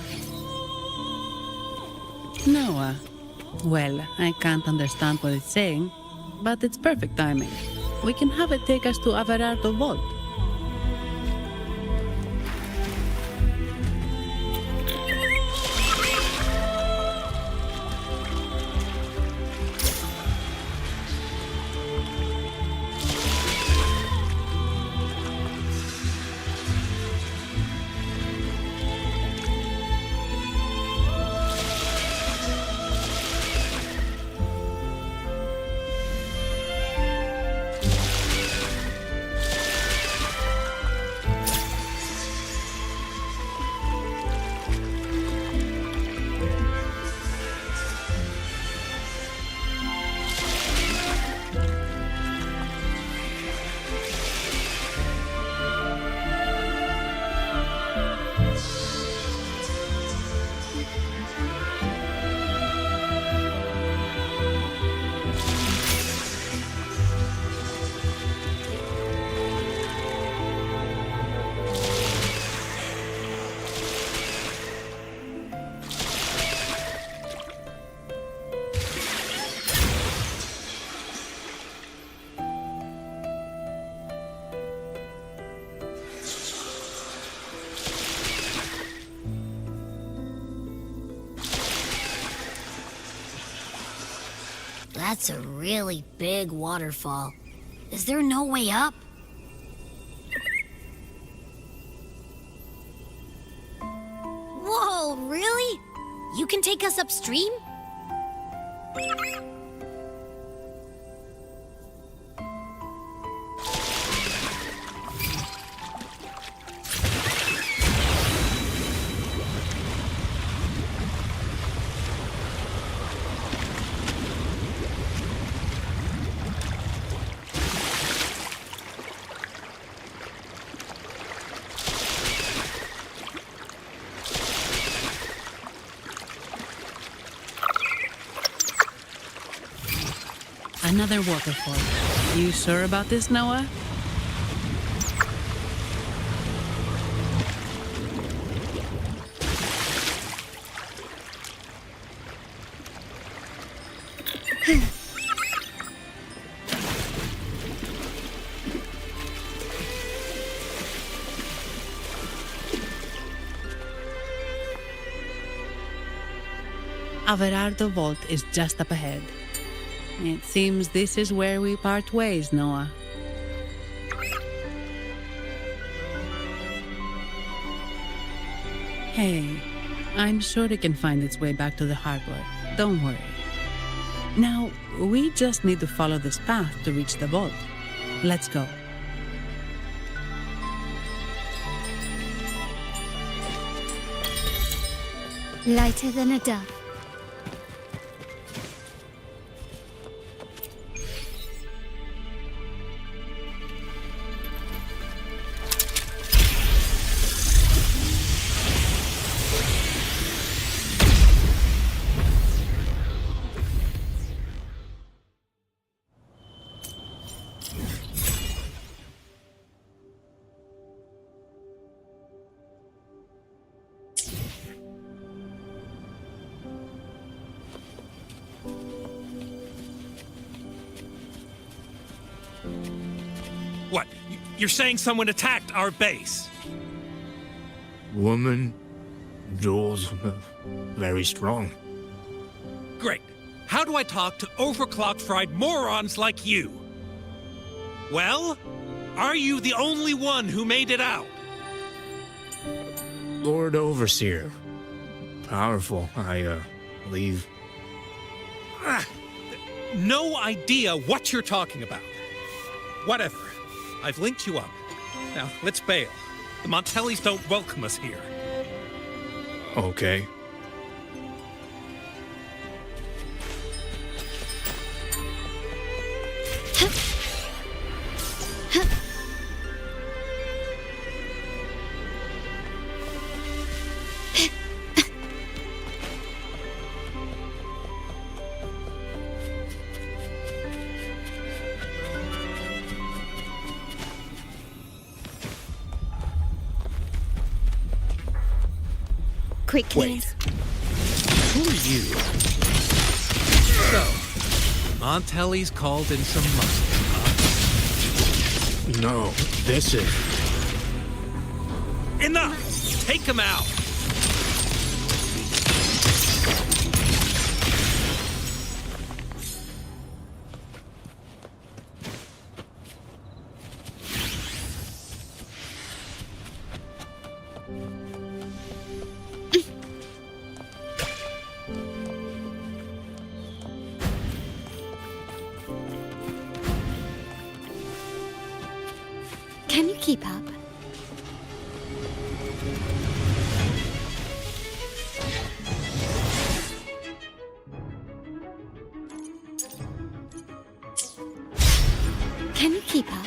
Noah. Well, I can't understand what it's saying, but it's perfect timing. We can have it take us to Averardo Vault. That's a really big waterfall. Is there no way up? Whoa, really? You can take us upstream? Another waterfall. You sure about this, Noah? Averardo Vault is just up ahead. It seems this is where we part ways, Noah. Hey, I'm sure it can find its way back to the harbor. Don't worry. Now, we just need to follow this path to reach the vault. Let's go. Lighter than a dove. What? You're saying someone attacked our base? Woman, doors, very strong. Great. How do I talk to overclocked fried morons like you? Well, are you the only one who made it out? Lord Overseer. Powerful, I believe. No idea what you're talking about. Whatever. I've linked you up. Now, let's bail. The Montellis don't welcome us here. Okay. Quickly. Wait. Who are you? So, Montelli's called in some muscle, huh? No, this is... Enough! Take him out! Can you keep up? Can you keep up?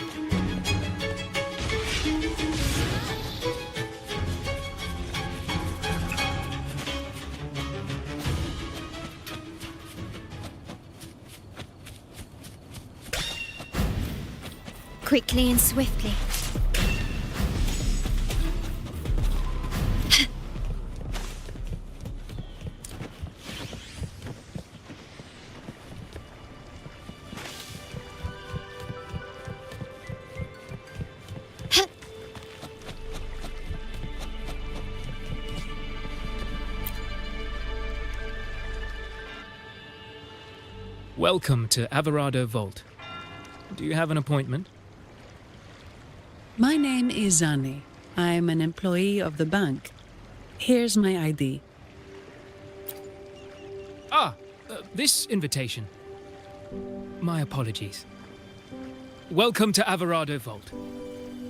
Quickly and swiftly. Welcome to Averado Vault. Do you have an appointment? My name is Zani. I'm an employee of the bank. Here's my ID. This invitation. My apologies. Welcome to Averado Vault.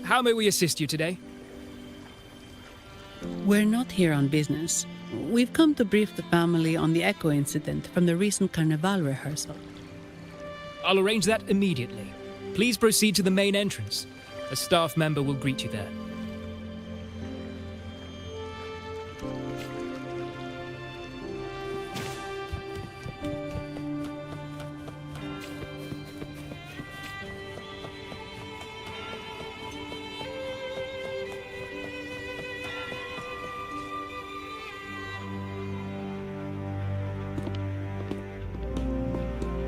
How may we assist you today? We're not here on business. We've come to brief the family on the Echo incident from the recent Carnival rehearsal. I'll arrange that immediately. Please proceed to the main entrance. A staff member will greet you there.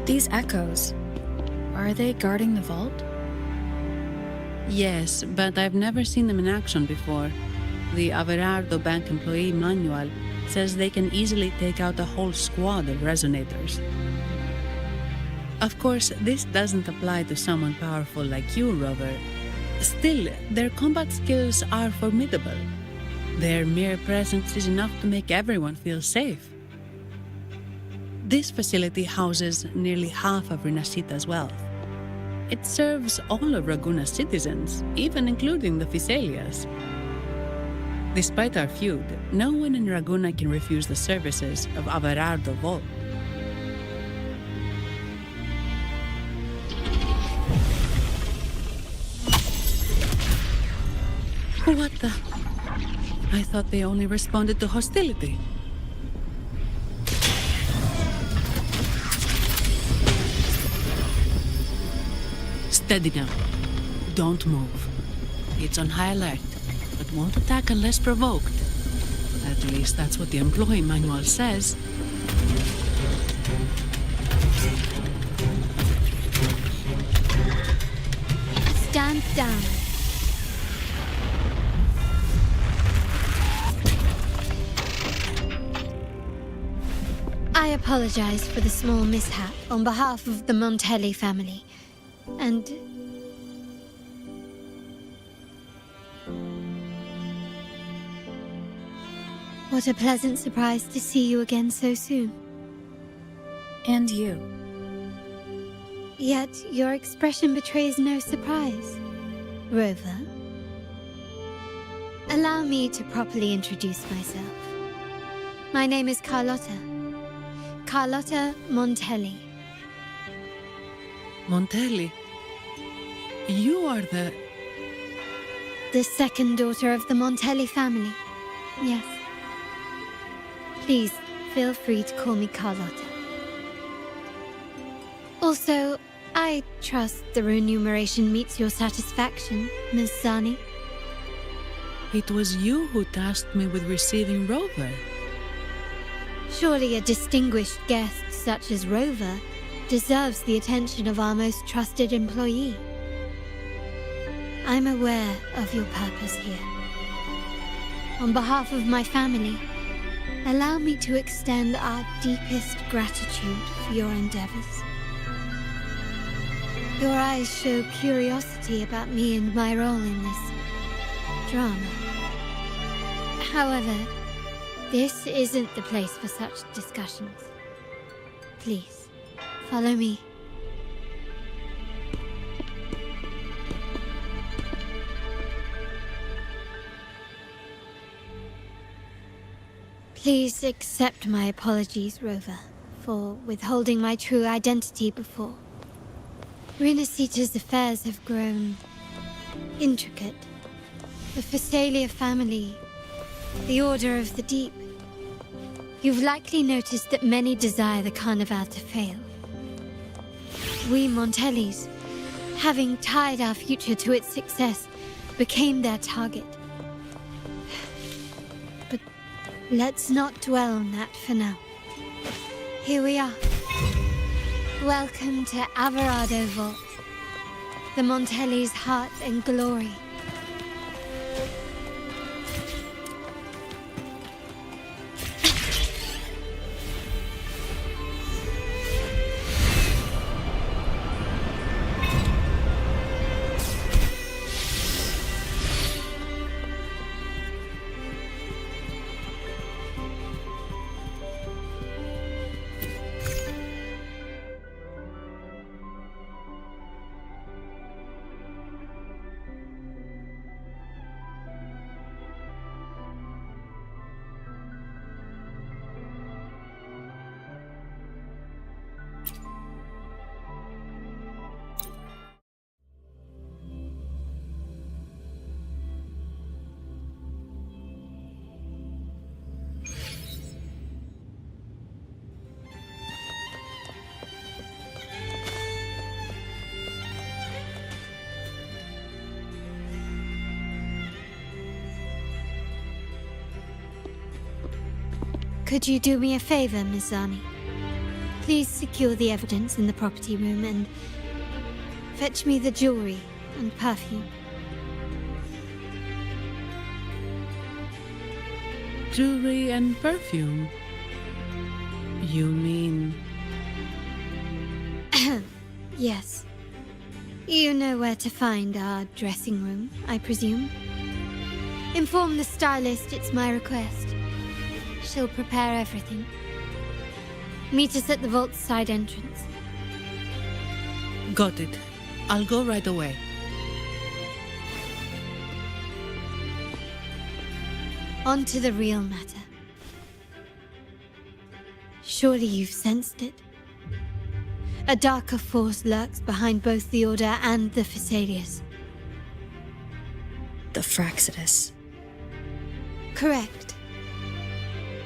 These echoes, are they guarding the vault? Yes, but I've never seen them in action before. The Averardo Bank employee manual says they can easily take out a whole squad of resonators. Of course, this doesn't apply to someone powerful like you, Rover. Still, their combat skills are formidable. Their mere presence is enough to make everyone feel safe. This facility houses nearly half of Rinascita's wealth. It serves all of Raguna's citizens, even including the Physaelias. Despite our feud, no one in Raguna can refuse the services of Averardo Vault. What the? I thought they only responded to hostility. Steady now. Don't move. It's on high alert, but won't attack unless provoked. At least that's what the employee manual says. Stand down. I apologize for the small mishap on behalf of the Montelli family. And... what a pleasant surprise to see you again so soon. And you. Yet your expression betrays no surprise. Rover, Allow me to properly introduce myself. My name is Carlotta. Carlotta Montelli. Montelli? You are the second daughter of the Montelli family. Yes. Please, feel free to call me Carlotta. Also, I trust the remuneration meets your satisfaction, Ms. Zani. It was you who tasked me with receiving Rover. Surely a distinguished guest such as Rover deserves the attention of our most trusted employee. I'm aware of your purpose here. On behalf of my family, allow me to extend our deepest gratitude for your endeavors. Your eyes show curiosity about me and my role in this drama. However, this isn't the place for such discussions. Please, follow me. Please accept my apologies, Rover, for withholding my true identity before. Renacita's affairs have grown intricate. The Phasalia family, the Order of the Deep. You've likely noticed that many desire the Carnival to fail. We Montellis, having tied our future to its success, became their target. But let's not dwell on that for now. Here we are. Welcome to Averardo Vault, the Montelli's heart and glory. Could you do me a favor, Ms. Zani? Please secure the evidence in the property room and fetch me the jewelry and perfume. Jewelry and perfume? You mean... Yes. You know where to find our dressing room, I presume? Inform the stylist it's my request. She'll prepare everything. Meet us at the vault's side entrance. Got it. I'll go right away. On to the real matter. Surely you've sensed it. A darker force lurks behind both the Order and the Phasalias. The Fraxidus. Correct.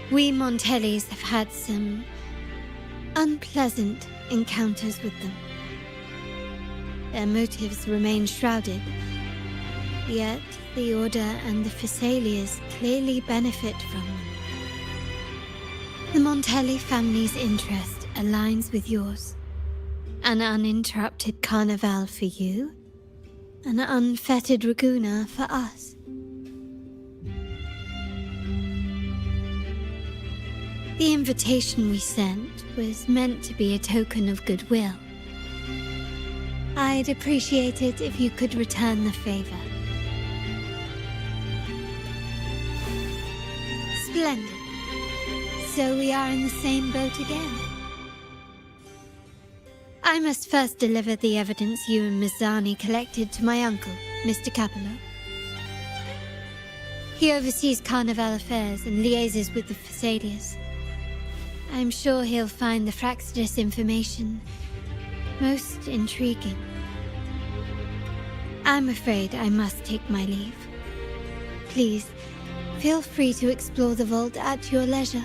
We Montellis have had some unpleasant encounters with them. Their motives remain shrouded, yet the Order and the Phasalias clearly benefit from them. The Montelli family's interest aligns with yours. An uninterrupted carnival for you, an unfettered Raguna for us. The invitation we sent was meant to be a token of goodwill. I'd appreciate it if you could return the favor. Splendid. So we are in the same boat again. I must first deliver the evidence you and Ms. Zani collected to my uncle, Mr. Capello. He oversees Carnival affairs and liaises with the Thessalians. I'm sure he'll find the Fraxidus information most intriguing. I'm afraid I must take my leave. Please, feel free to explore the vault at your leisure.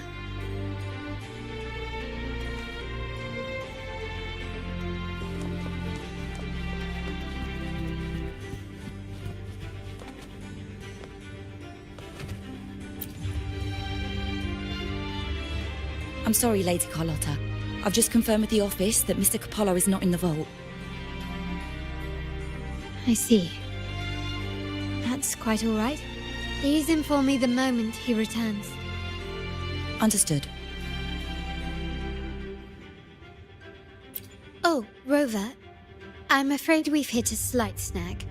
I'm sorry, Lady Carlotta. I've just confirmed with the office that Mr. Capello is not in the vault. I see. That's quite all right. Please inform me the moment he returns. Understood. Oh, Rover. I'm afraid we've hit a slight snag.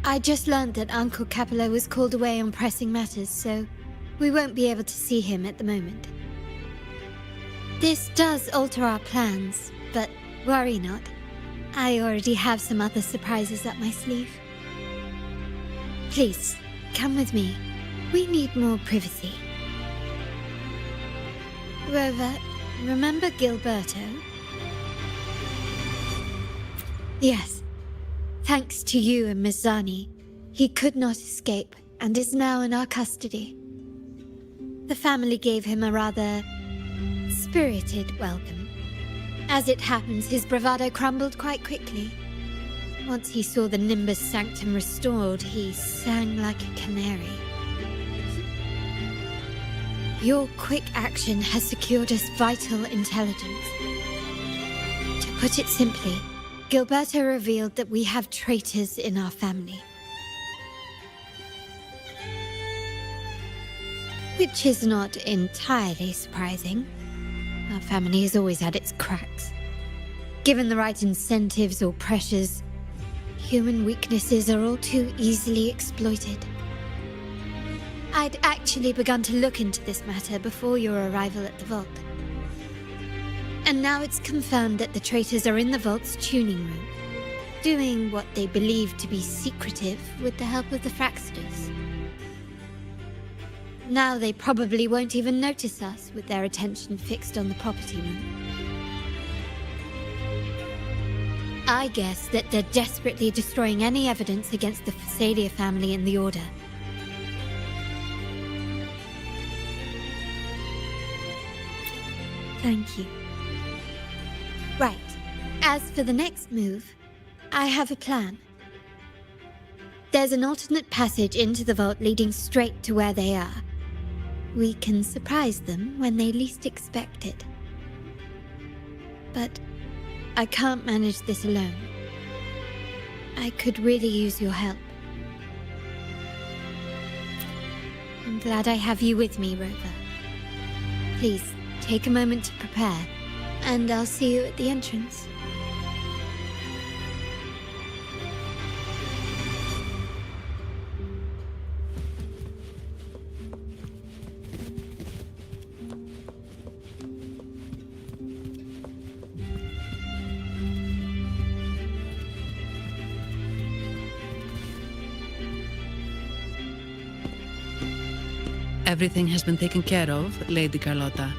I just learned that Uncle Capello was called away on pressing matters, so we won't be able to see him at the moment. This does alter our plans, but worry not. I already have some other surprises up my sleeve. Please, come with me. We need more privacy. Rover, remember Gilberto? Yes. Thanks to you and Miss Zani, he could not escape and is now in our custody. The family gave him a rather spirited welcome. As it happens, his bravado crumbled quite quickly. Once he saw the Nimbus Sanctum restored, he sang like a canary. Your quick action has secured us vital intelligence. To put it simply, Gilberto revealed that we have traitors in our family. Which is not entirely surprising. Our family has always had its cracks. Given the right incentives or pressures, human weaknesses are all too easily exploited. I'd actually begun to look into this matter before your arrival at the vault. And now it's confirmed that the traitors are in the vault's tuning room, doing what they believe to be secretive with the help of the Fraxidus. Now they probably won't even notice us with their attention fixed on the property room. I guess that they're desperately destroying any evidence against the Thessalia family and the Order. Thank you. Right. As for the next move, I have a plan. There's an alternate passage into the vault leading straight to where they are. We can surprise them when they least expect it. But I can't manage this alone. I could really use your help. I'm glad I have you with me, Rover. Please, take a moment to prepare, and I'll see you at the entrance. Everything has been taken care of, Lady Carlotta.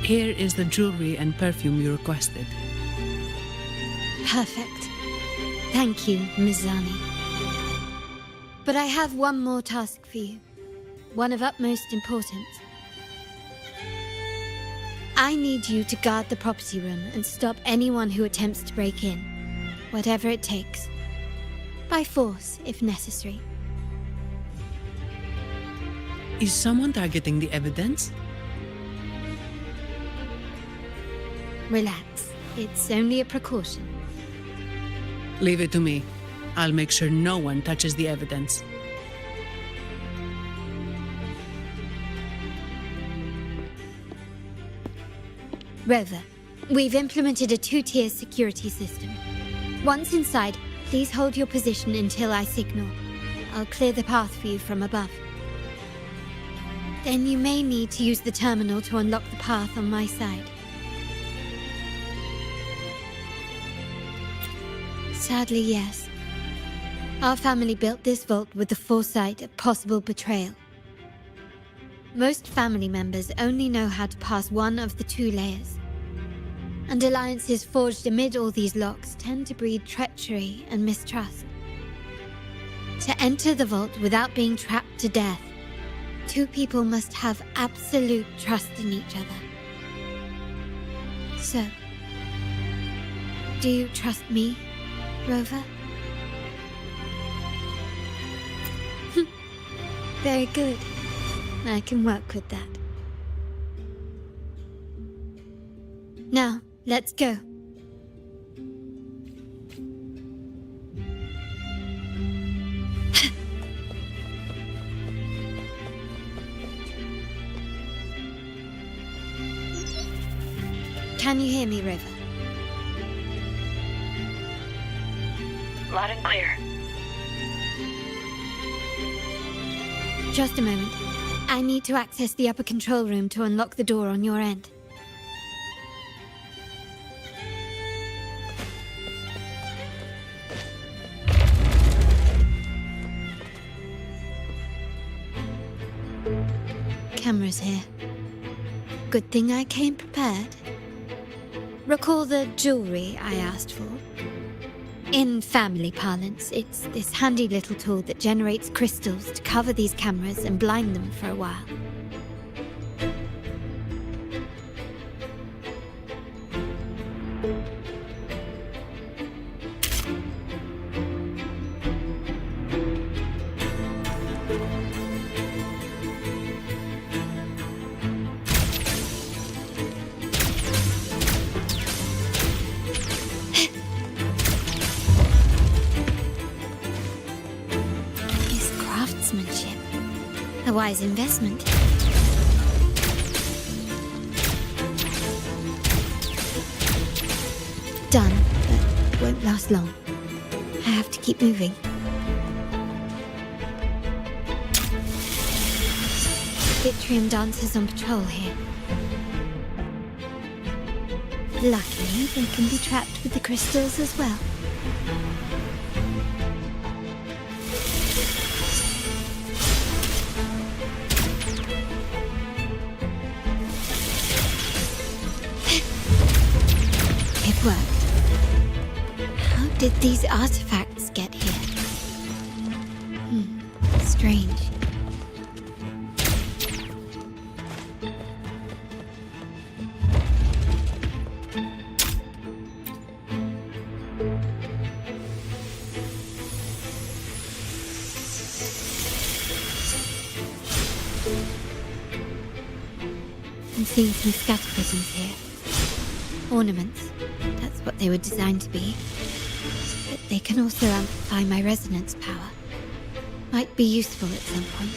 Here is the jewelry and perfume you requested. Perfect. Thank you, Miss Zani. But I have one more task for you. One of utmost importance. I need you to guard the property room and stop anyone who attempts to break in. Whatever it takes. By force, if necessary. Is someone targeting the evidence? Relax. It's only a precaution. Leave it to me. I'll make sure no one touches the evidence. Rover, we've implemented a two-tier security system. Once inside, please hold your position until I signal. I'll clear the path for you from above. Then you may need to use the terminal to unlock the path on my side. Sadly, yes. Our family built this vault with the foresight of possible betrayal. Most family members only know how to pass one of the 2 layers. And alliances forged amid all these locks tend to breed treachery and mistrust. To enter the vault without being trapped to death, 2 people must have absolute trust in each other. So, do you trust me, Rover? Very good. I can work with that. Now, let's go. Can you hear me, River? Loud and clear. Just a moment. I need to access the upper control room to unlock the door on your end. Cameras here. Good thing I came prepared. Recall the jewelry I asked for? In family parlance, it's this handy little tool that generates crystals to cover these cameras and blind them for a while. A wise investment. Done, but won't last long. I have to keep moving. Yttrium dancers on patrol here. Luckily, they can be trapped with the crystals as well. It worked. How did these artifacts get here? Strange. I'm seeing some scatterprisms here. Ornaments. That's what they were designed to be. But they can also amplify my resonance power. Might be useful at some point.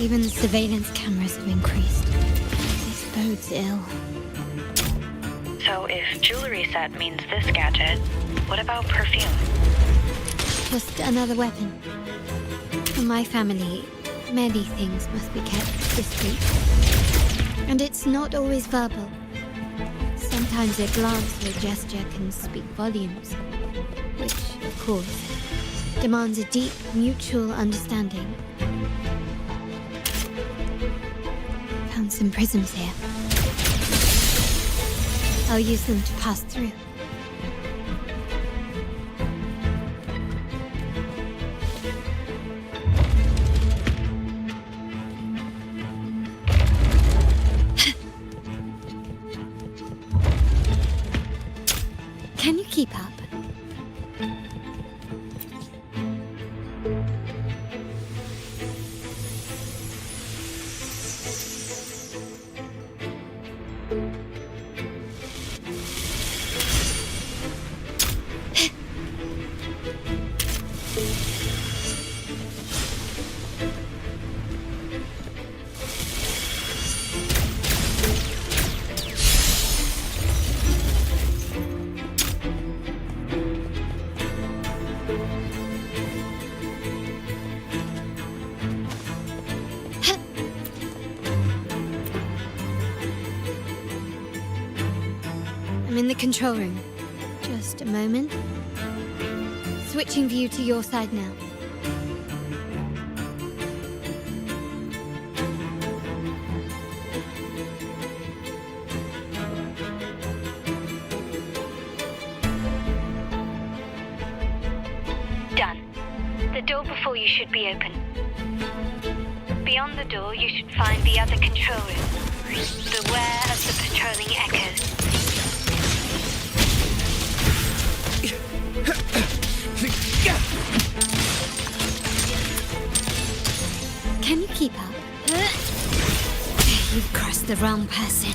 Even the surveillance cameras have increased. This bodes ill. So if jewelry set means this gadget, what about perfume? Just another weapon. For my family, many things must be kept discreet. And it's not always verbal. Sometimes a glance or a gesture can speak volumes. Which, of course, demands a deep mutual understanding. Found some prisms here. I'll use them to pass through. Can you keep up? I'm in the control room. Just a moment. Switching view to your side now. Done. The door before you should be open. Beyond the door, you should find the other control room. Beware of the patrolling echoes. Can you keep up? You've crossed the wrong person.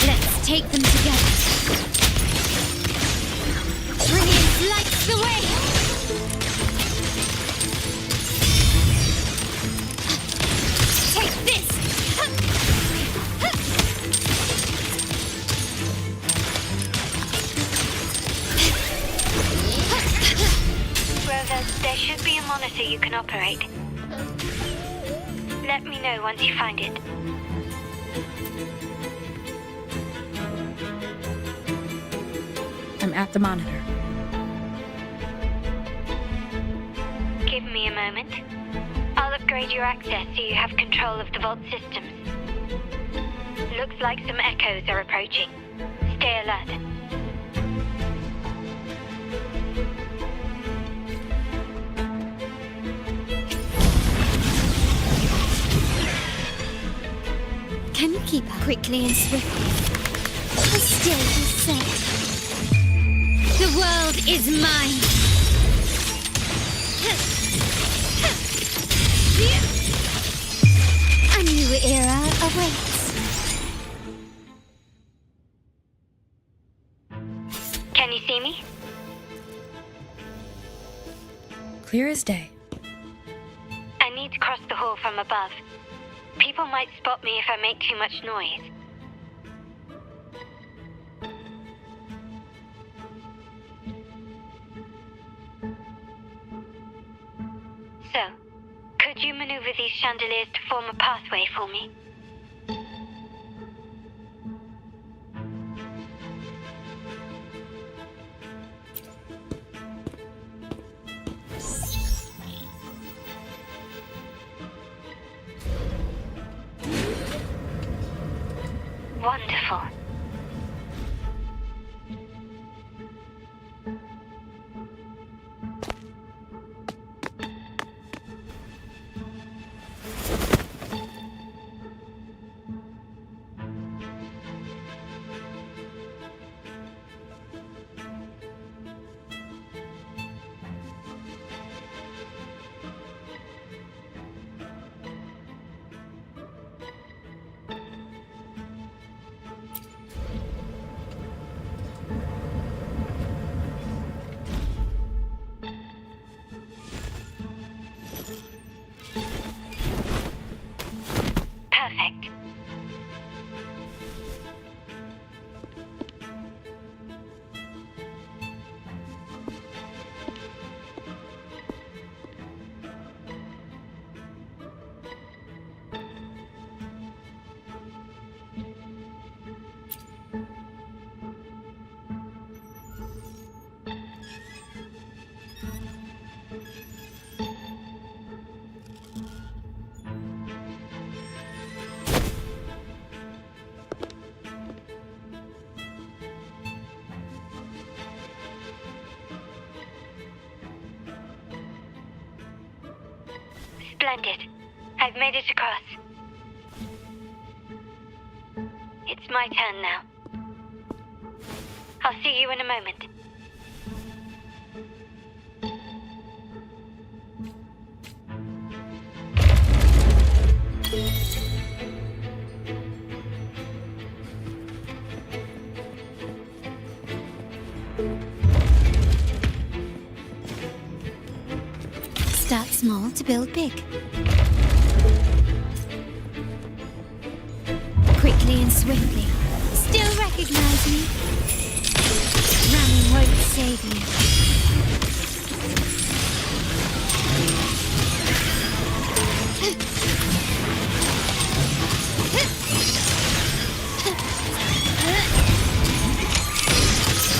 Let's take them together. Brilliance lights the way. Take this. Rover, there should be a monitor you can operate. Let me know once you find it. I'm at the monitor. Give me a moment. I'll upgrade your access so you have control of the vault systems. Looks like some echoes are approaching. Stay alert. Can you keep up quickly and swiftly? Still be said. The world is mine. A new era awaits. Can you see me? Clear as day. I need to cross the hall from above. People might spot me if I make too much noise. So, could you maneuver these chandeliers to form a pathway for me? Wonderful. Perfect. Splendid. I've made it across. It's my turn now. I'll see you in a moment. Start small to build big. Quickly and swiftly. Still recognize me? Ramming won't save you.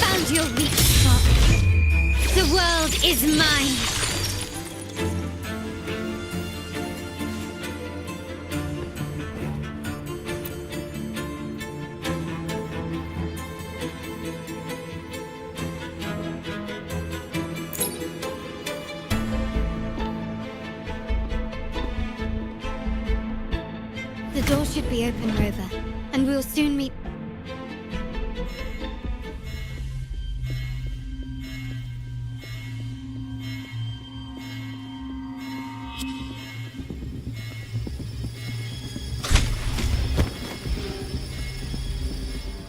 Found your weak spot. The world is mine. The door should be open, Rover, and we'll soon meet.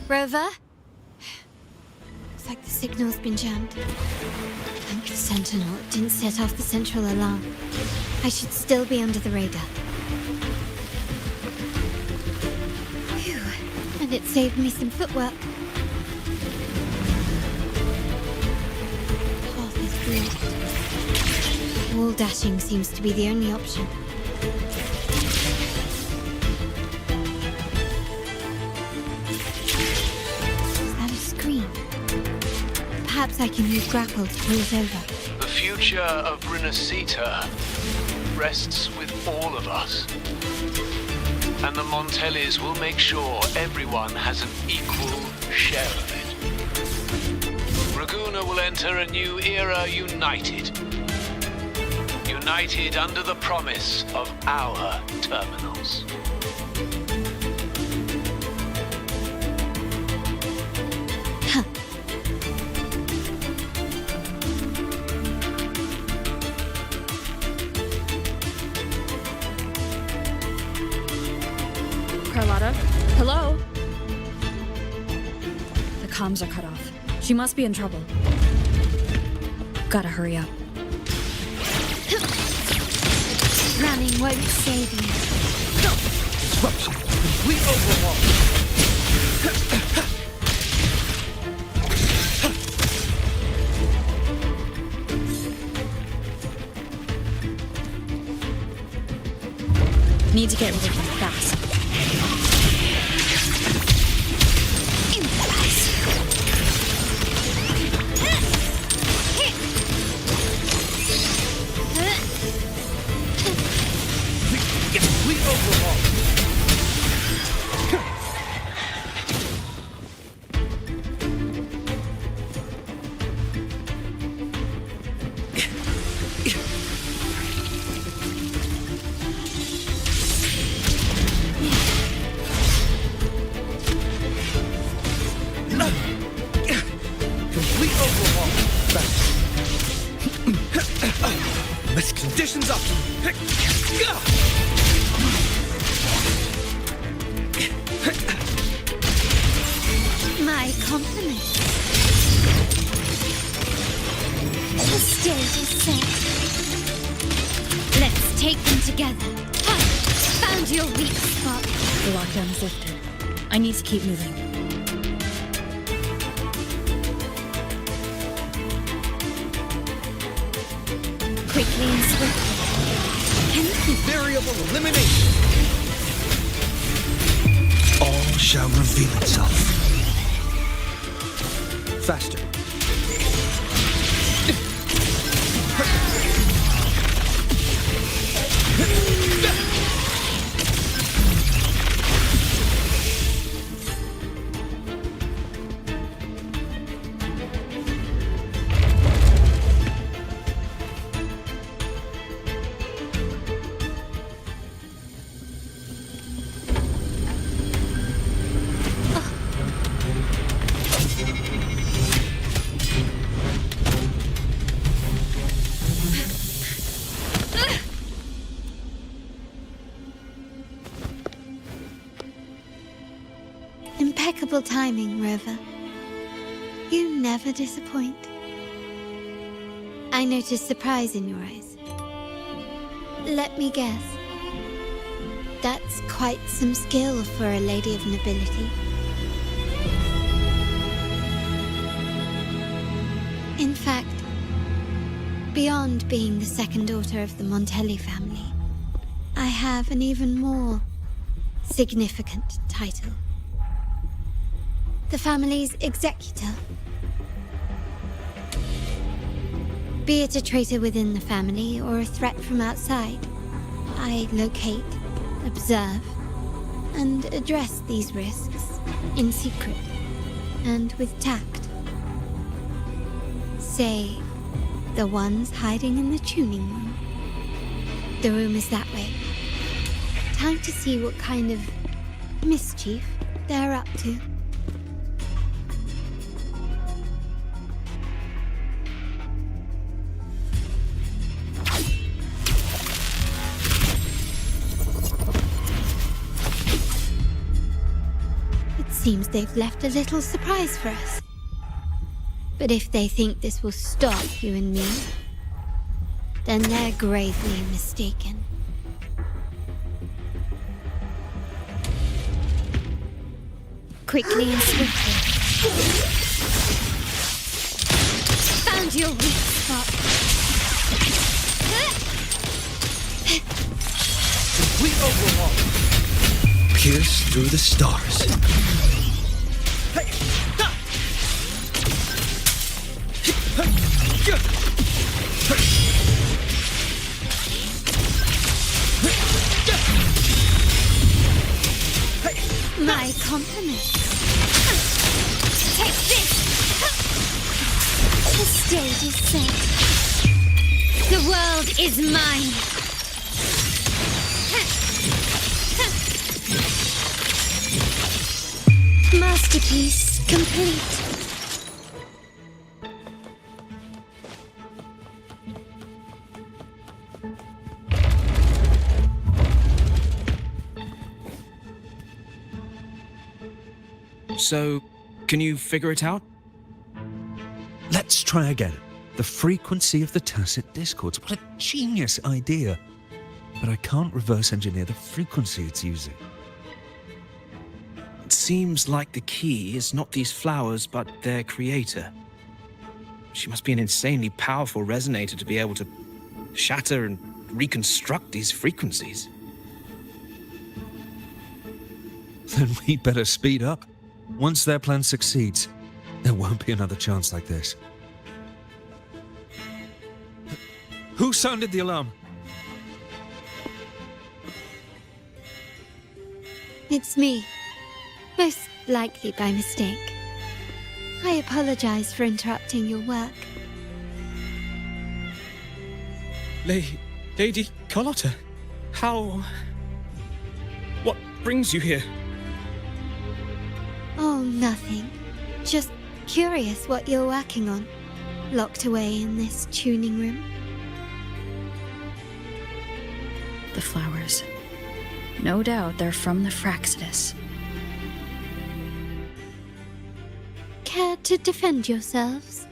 Rover? Looks like the signal's been jammed. Thank the Sentinel it didn't set off the central alarm. I should still be under the radar. Phew. And it saved me some footwork. Path is blocked. Wall dashing seems to be the only option. Perhaps I can use grapple to pull it over. The future of Renacita rests with all of us. And the Montellis will make sure everyone has an equal share of it. Raguna will enter a new era united. United under the promise of our terminals. Carlotta? Hello? The comms are cut off. She must be in trouble. Gotta hurry up. Running won't save you. Disruption. Complete overhaul. Need to get rid of them fast. Complete overhaul. Complete overhaul. Best conditions up. My compliments. The stage is set. Let's take them together. Ha! Found your weak spot. The lockdown is lifted. I need to keep moving. Quickly and swiftly. Variable elimination. All shall reveal itself. Faster. Impeccable timing, Rover. You never disappoint. I noticed surprise in your eyes. Let me guess. That's quite some skill for a lady of nobility. In fact, beyond being the second daughter of the Montelli family, I have an even more significant title. The family's executor. Be it a traitor within the family or a threat from outside, I locate, observe, and address these risks in secret and with tact. Say, the ones hiding in the tuning room. The room is that way. Time to see what kind of mischief they're up to. It seems they've left a little surprise for us. But if they think this will stop you and me, then they're gravely mistaken. Quickly and swiftly. Found your weak spot. Complete overhaul. Pierce through the stars. My compliments. Take this! The stage is set. The world is mine. Masterpiece complete. So, can you figure it out? Let's try again. The frequency of the tacit discords. What a genius idea. But I can't reverse engineer the frequency it's using. It seems like the key is not these flowers, but their creator. She must be an insanely powerful resonator to be able to shatter and reconstruct these frequencies. Then we'd better speed up. Once their plan succeeds, there won't be another chance like this. Who sounded the alarm? It's me. Most likely by mistake. I apologize for interrupting your work. Lady Carlotta, how... What brings you here? Oh, nothing. Just curious what you're working on. Locked away in this tuning room. The flowers. No doubt they're from the Fraxidus. Care to defend yourselves?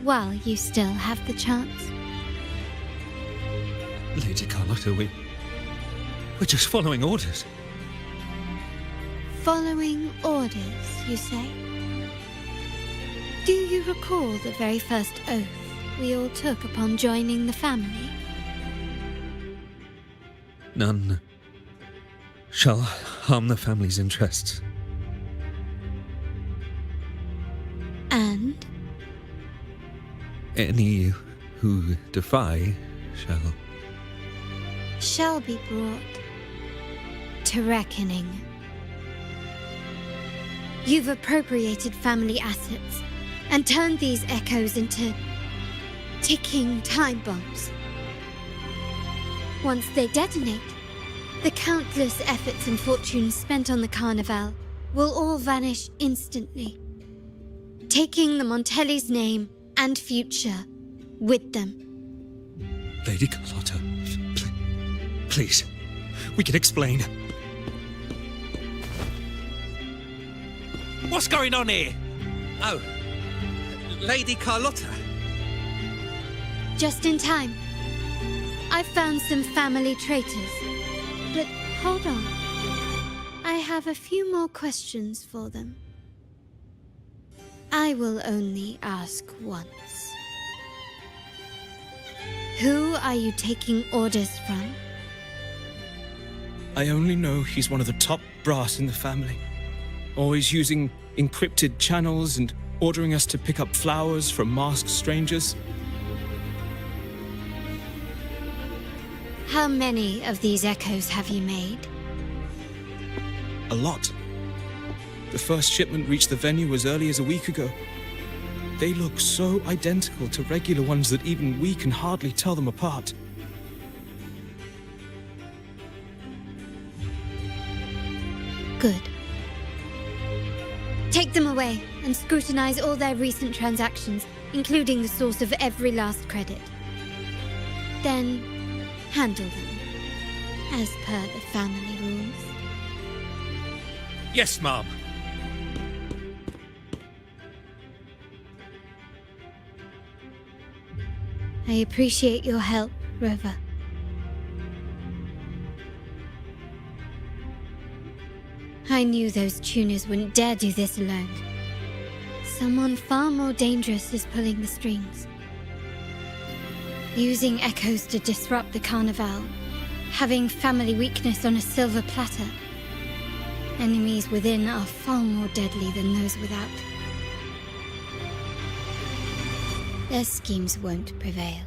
While you still have the chance. Lady Carlotta, we're just following orders. Following orders, you say? Do you recall the very first oath we all took upon joining the family? None shall harm the family's interests. And? Any who defy shall be brought to reckoning. You've appropriated family assets and turned these echoes into ticking time bombs. Once they detonate, the countless efforts and fortunes spent on the Carnival will all vanish instantly, taking the Montelli's name and future with them. Lady Carlotta, please, we can explain. What's going on here? Oh, Lady Carlotta. Just in time. I found some family traitors. But hold on. I have a few more questions for them. I will only ask once. Who are you taking orders from? I only know he's one of the top brass in the family. Always using encrypted channels and ordering us to pick up flowers from masked strangers. How many of these echoes have you made? A lot. The first shipment reached the venue as early as a week ago. They look so identical to regular ones that even we can hardly tell them apart. Good. Take them away and scrutinize all their recent transactions, including the source of every last credit. Then, handle them, as per the family rules. Yes, Mom. I appreciate your help, Rover. I knew those tuners wouldn't dare do this alone. Someone far more dangerous is pulling the strings. Using echoes to disrupt the Carnival. Having family weakness on a silver platter. Enemies within are far more deadly than those without. Their schemes won't prevail.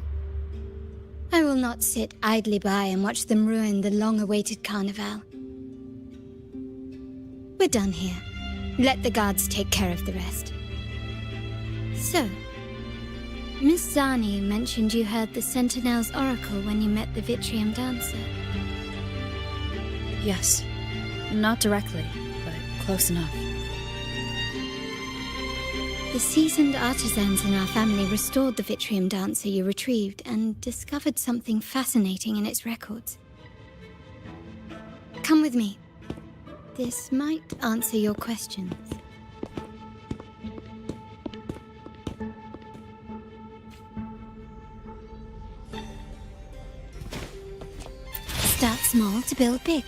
I will not sit idly by and watch them ruin the long-awaited Carnival. We're done here. Let the guards take care of the rest. So, Miss Zani mentioned you heard the Sentinel's oracle when you met the Vitrium Dancer. Yes. Not directly, but close enough. The seasoned artisans in our family restored the Vitrium Dancer you retrieved and discovered something fascinating in its records. Come with me. This might answer your questions. Start small to build big.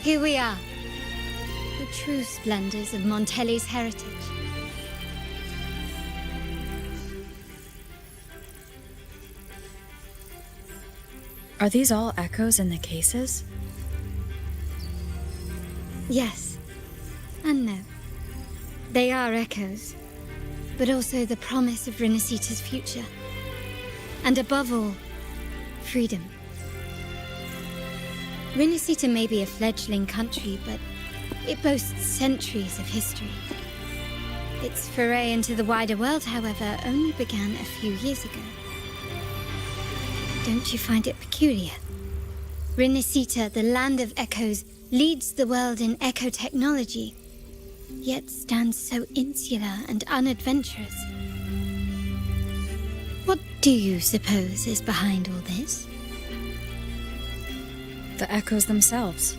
Here we are. The true splendors of Montelli's heritage. Are these all echoes in the cases? Yes. And no. They are echoes, but also the promise of Renacita's future. And above all, freedom. Renacita may be a fledgling country, but it boasts centuries of history. Its foray into the wider world, however, only began a few years ago. Don't you find it peculiar? Renacita, the land of echoes, leads the world in echo technology, yet stands so insular and unadventurous. What do you suppose is behind all this? The echoes themselves.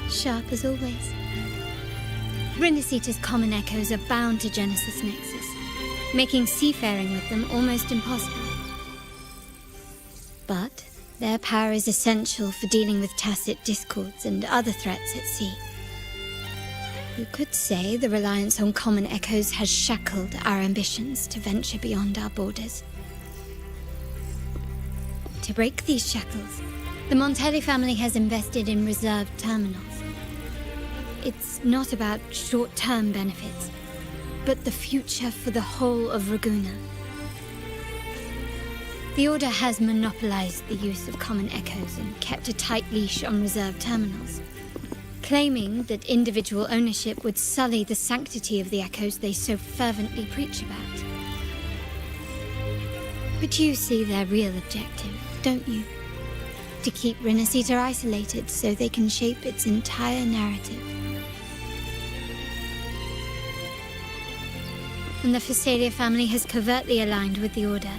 Sharp as always. Renacita's common echoes are bound to Genesis Nexus, making seafaring with them almost impossible. But their power is essential for dealing with tacit discords and other threats at sea. You could say the reliance on common echoes has shackled our ambitions to venture beyond our borders. To break these shackles, the Montelli family has invested in reserved terminals. It's not about short-term benefits, but the future for the whole of Raguna. The Order has monopolized the use of common echoes and kept a tight leash on reserve terminals, claiming that individual ownership would sully the sanctity of the echoes they so fervently preach about. But you see their real objective, don't you? To keep Renacita isolated so they can shape its entire narrative. And the Phasalia family has covertly aligned with the Order,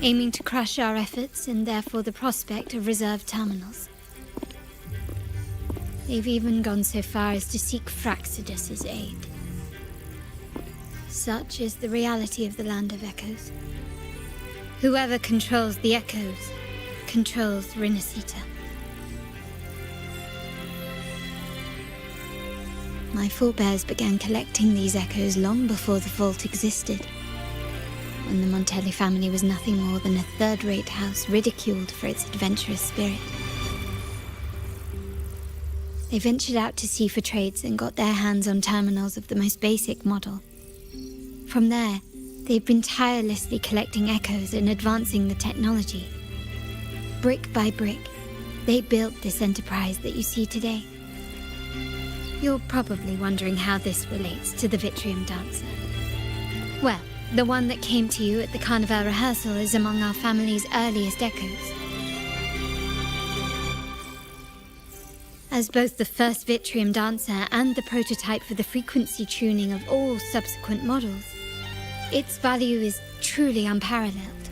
aiming to crush our efforts and therefore the prospect of reserve terminals. They've even gone so far as to seek Fraxidus's aid. Such is the reality of the Land of Echoes. Whoever controls the Echoes controls Renacita. My forebears began collecting these echoes long before the vault existed, when the Montelli family was nothing more than a third-rate house ridiculed for its adventurous spirit. They ventured out to sea for trades and got their hands on terminals of the most basic model. From there, they've been tirelessly collecting echoes and advancing the technology. Brick by brick, they built this enterprise that you see today. You're probably wondering how this relates to the Vitrium Dancer. Well, the one that came to you at the Carnival rehearsal is among our family's earliest echoes. As both the first Vitrium Dancer and the prototype for the frequency tuning of all subsequent models, its value is truly unparalleled.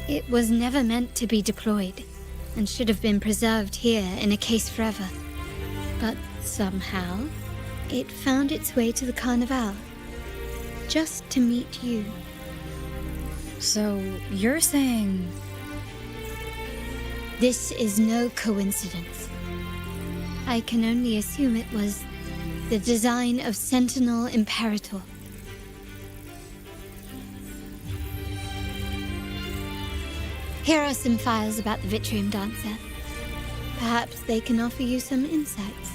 It was never meant to be deployed, and should have been preserved here in a case forever. But somehow, it found its way to the Carnival, just to meet you. So, you're saying... This is no coincidence. I can only assume it was the design of Sentinel Imperator. Here are some files about the Vitrium Dancer. Perhaps they can offer you some insights.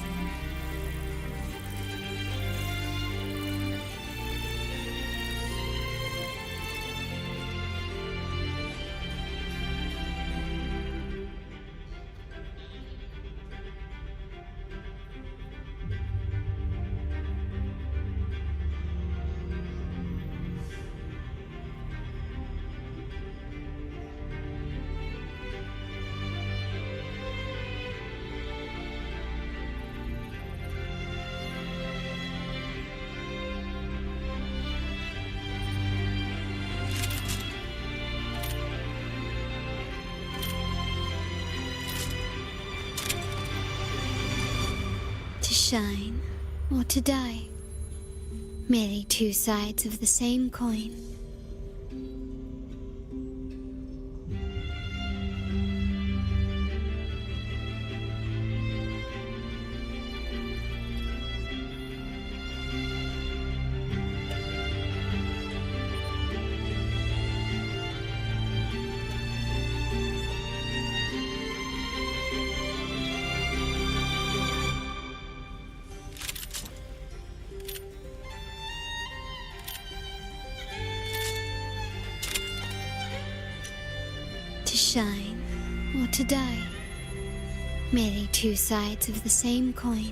To shine or to die. Merely two sides of the same coin. To shine or to die. Merely two sides of the same coin.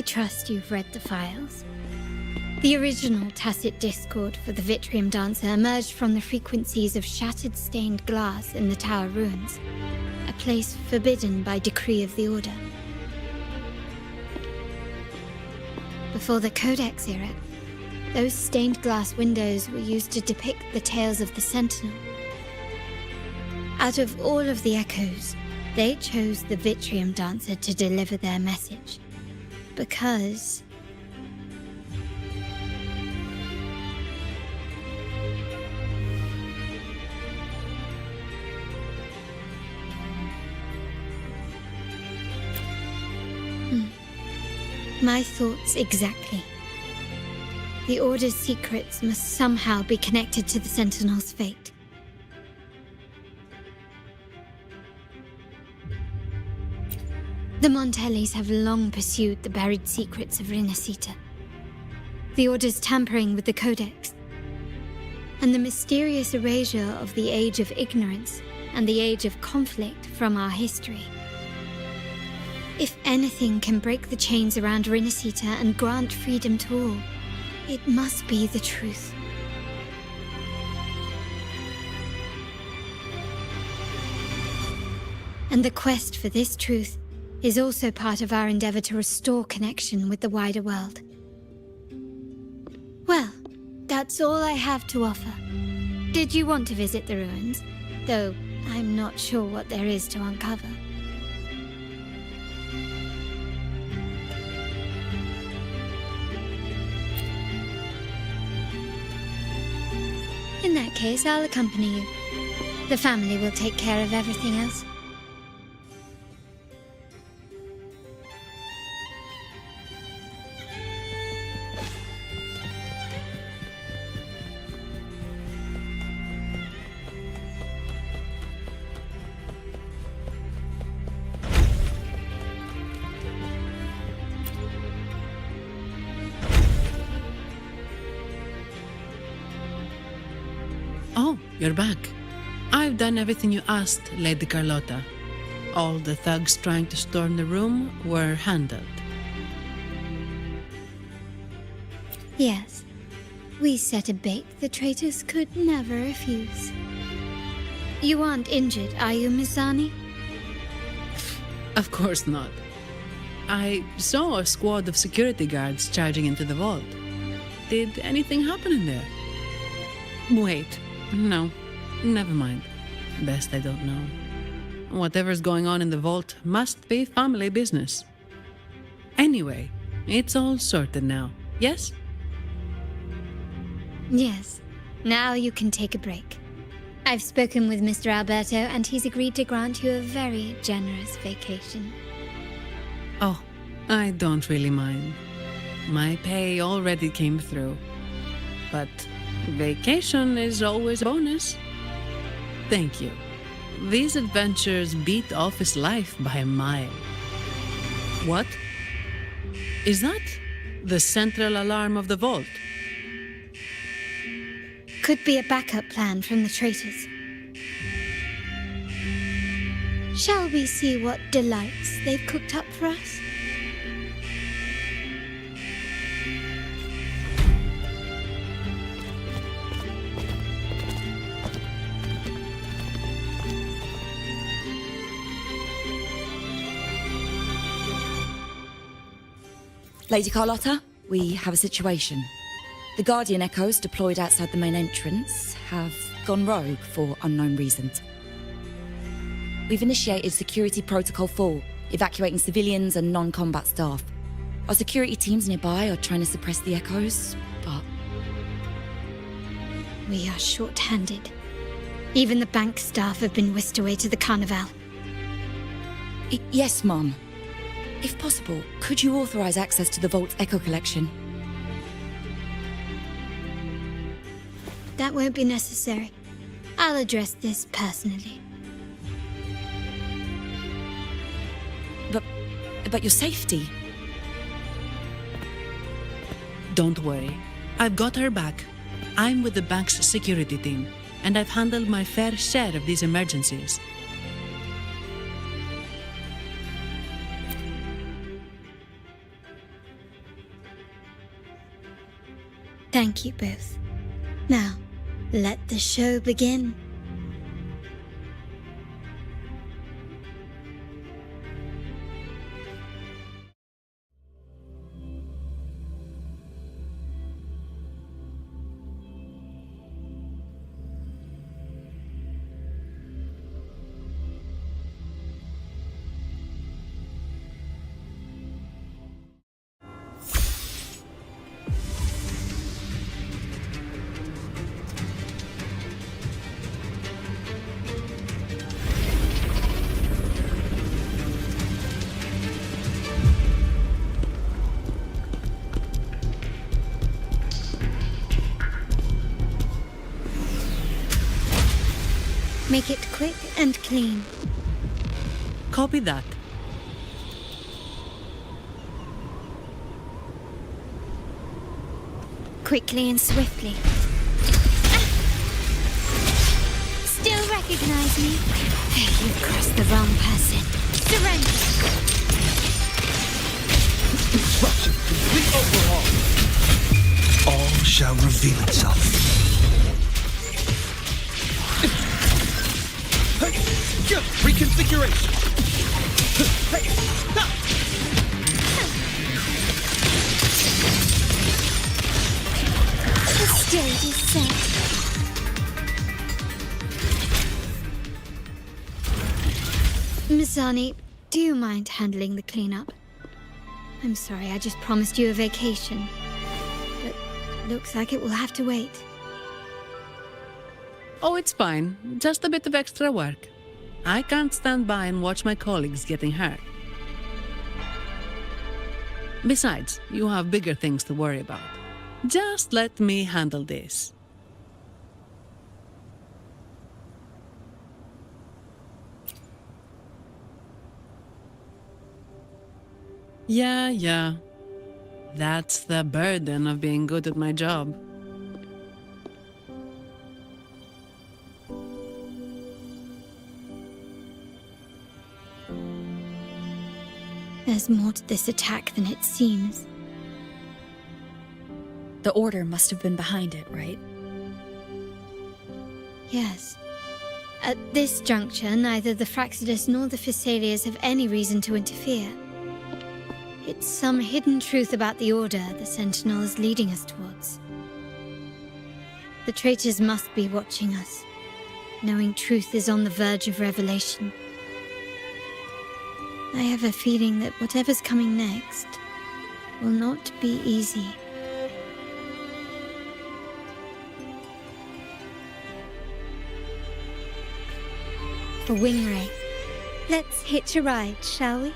trust you've read the files. The original tacit discord for the Vitrium Dancer emerged from the frequencies of shattered stained glass in the tower ruins, a place forbidden by decree of the Order. Before the Codex era, those stained glass windows were used to depict the tales of the Sentinel. Out of all of the echoes, they chose the Vitrium Dancer to deliver their message. Because... My thoughts exactly. The Order's secrets must somehow be connected to the Sentinel's fate. The Montellis have long pursued the buried secrets of Rinascita. The Order's tampering with the Codex, and the mysterious erasure of the Age of Ignorance and the Age of Conflict from our history. If anything can break the chains around Rinascita and grant freedom to all, it must be the truth. And the quest for this truth is also part of our endeavor to restore connection with the wider world. Well, that's all I have to offer. Did you want to visit the ruins? Though I'm not sure what there is to uncover. In that case, I'll accompany you. The family will take care of everything else. Oh, you're back. I've done everything you asked, Lady Carlotta. All the thugs trying to storm the room were handled. Yes. We set a bait the traitors could never refuse. You aren't injured, are you, Miss Zani? Of course not. I saw a squad of security guards charging into the vault. Did anything happen in there? Wait. No, never mind. Best I don't know. Whatever's going on in the vault must be family business. Anyway, it's all sorted now, yes? Yes. Now you can take a break. I've spoken with Mr. Alberto and he's agreed to grant you a very generous vacation. Oh, I don't really mind. My pay already came through. But vacation is always a bonus. Thank you. These adventures beat office life by a mile. What? Is that the central alarm of the vault? Could be a backup plan from the traitors. Shall we see what delights they've cooked up for us? Lady Carlotta, we have a situation. The Guardian Echoes deployed outside the main entrance have gone rogue for unknown reasons. We've initiated Security Protocol 4, evacuating civilians and non-combat staff. Our security teams nearby are trying to suppress the Echoes, but... We are short-handed. Even the bank staff have been whisked away to the Carnival. Yes, Mum. If possible, could you authorize access to the Vault's Echo collection? That won't be necessary. I'll address this personally. But your safety? Don't worry. I've got her back. I'm with the bank's security team, and I've handled my fair share of these emergencies. Thank you both. Now, let the show begin. Make it quick and clean. Copy that. Quickly and swiftly. Still recognize me? You crossed the wrong person. Surrender. Instruction, complete overhaul. All shall reveal itself. Reconfiguration. The stage is set. Mizani, do you mind handling the cleanup? I'm sorry, I just promised you a vacation. But looks like it will have to wait. Oh, it's fine. Just a bit of extra work. I can't stand by and watch my colleagues getting hurt. Besides, you have bigger things to worry about. Just let me handle this. Yeah. That's the burden of being good at my job. There's more to this attack than it seems. The Order must have been behind it, right? Yes. At this juncture, neither the Fraxidus nor the Phassalias have any reason to interfere. It's some hidden truth about the Order the Sentinel is leading us towards. The traitors must be watching us, knowing truth is on the verge of revelation. I have a feeling that whatever's coming next will not be easy. A wing ray. Let's hitch a ride, shall we?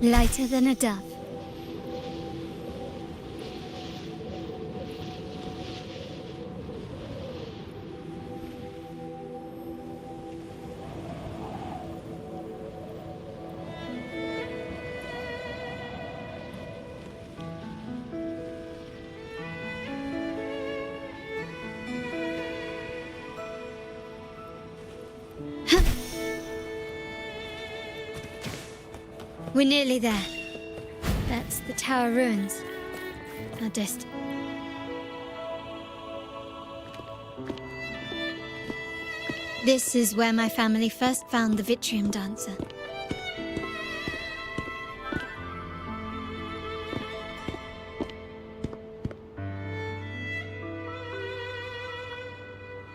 Lighter than a dove. We're nearly there. That's the tower ruins. Our destiny. This is where my family first found the Vitrium Dancer.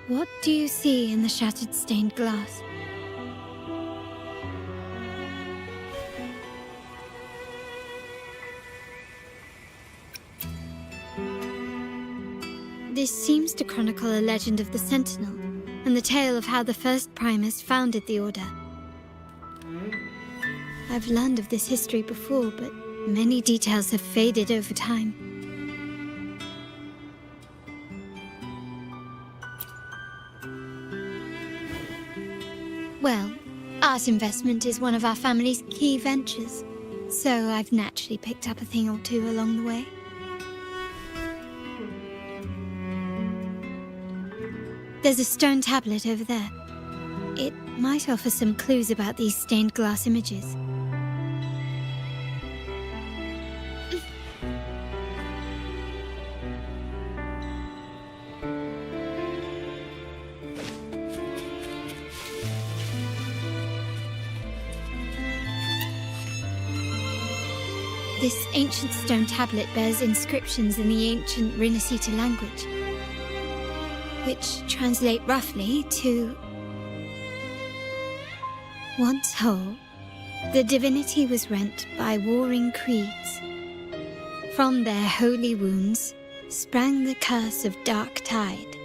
What do you see in the shattered stained glass? This seems to chronicle a legend of the Sentinel, and the tale of how the first Primus founded the Order. I've learned of this history before, but many details have faded over time. Well, art investment is one of our family's key ventures, so I've naturally picked up a thing or two along the way. There's a stone tablet over there. It might offer some clues about these stained glass images. This ancient stone tablet bears inscriptions in the ancient Rinascita language, which translate roughly to... Once whole, the divinity was rent by warring creeds. From their holy wounds sprang the curse of dark tide.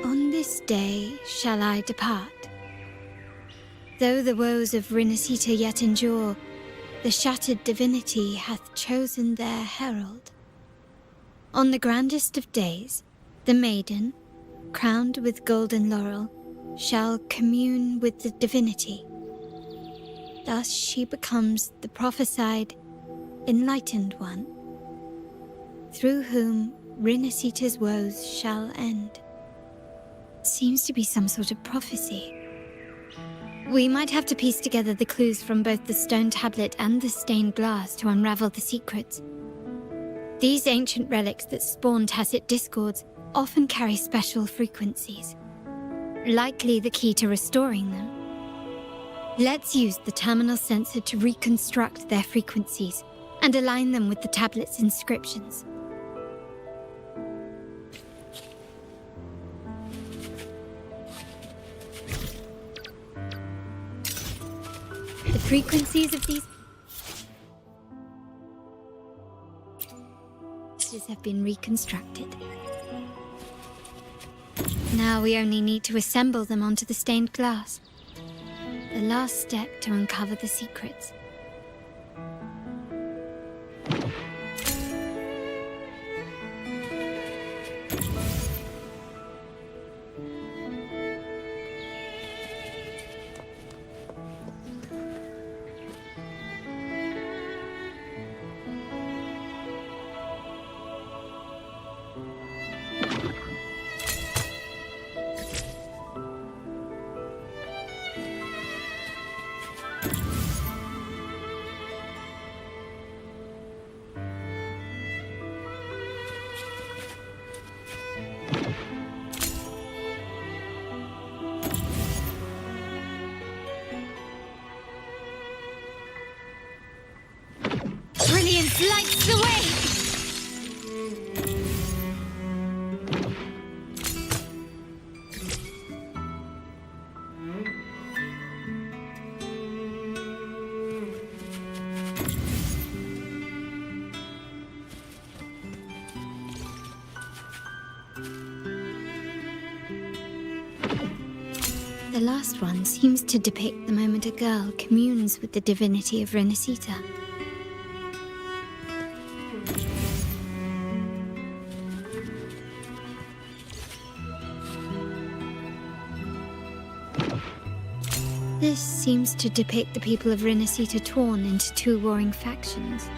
On this day shall I depart. Though the woes of Rinascita yet endure, the shattered divinity hath chosen their herald. On the grandest of days, the maiden, crowned with golden laurel, shall commune with the divinity. Thus she becomes the prophesied, enlightened one, through whom Rinascita's woes shall end. Seems to be some sort of prophecy. We might have to piece together the clues from both the stone tablet and the stained glass to unravel the secrets. These ancient relics that spawn tacit discords often carry special frequencies, likely the key to restoring them. Let's use the terminal sensor to reconstruct their frequencies and align them with the tablet's inscriptions. The frequencies of these have been reconstructed. Now we only need to assemble them onto the stained glass. The last step to uncover the secrets. Brilliance lights the way! The last one seems to depict the moment a girl communes with the divinity of Rinascita. This seems to depict the people of Rinascita torn into two warring factions.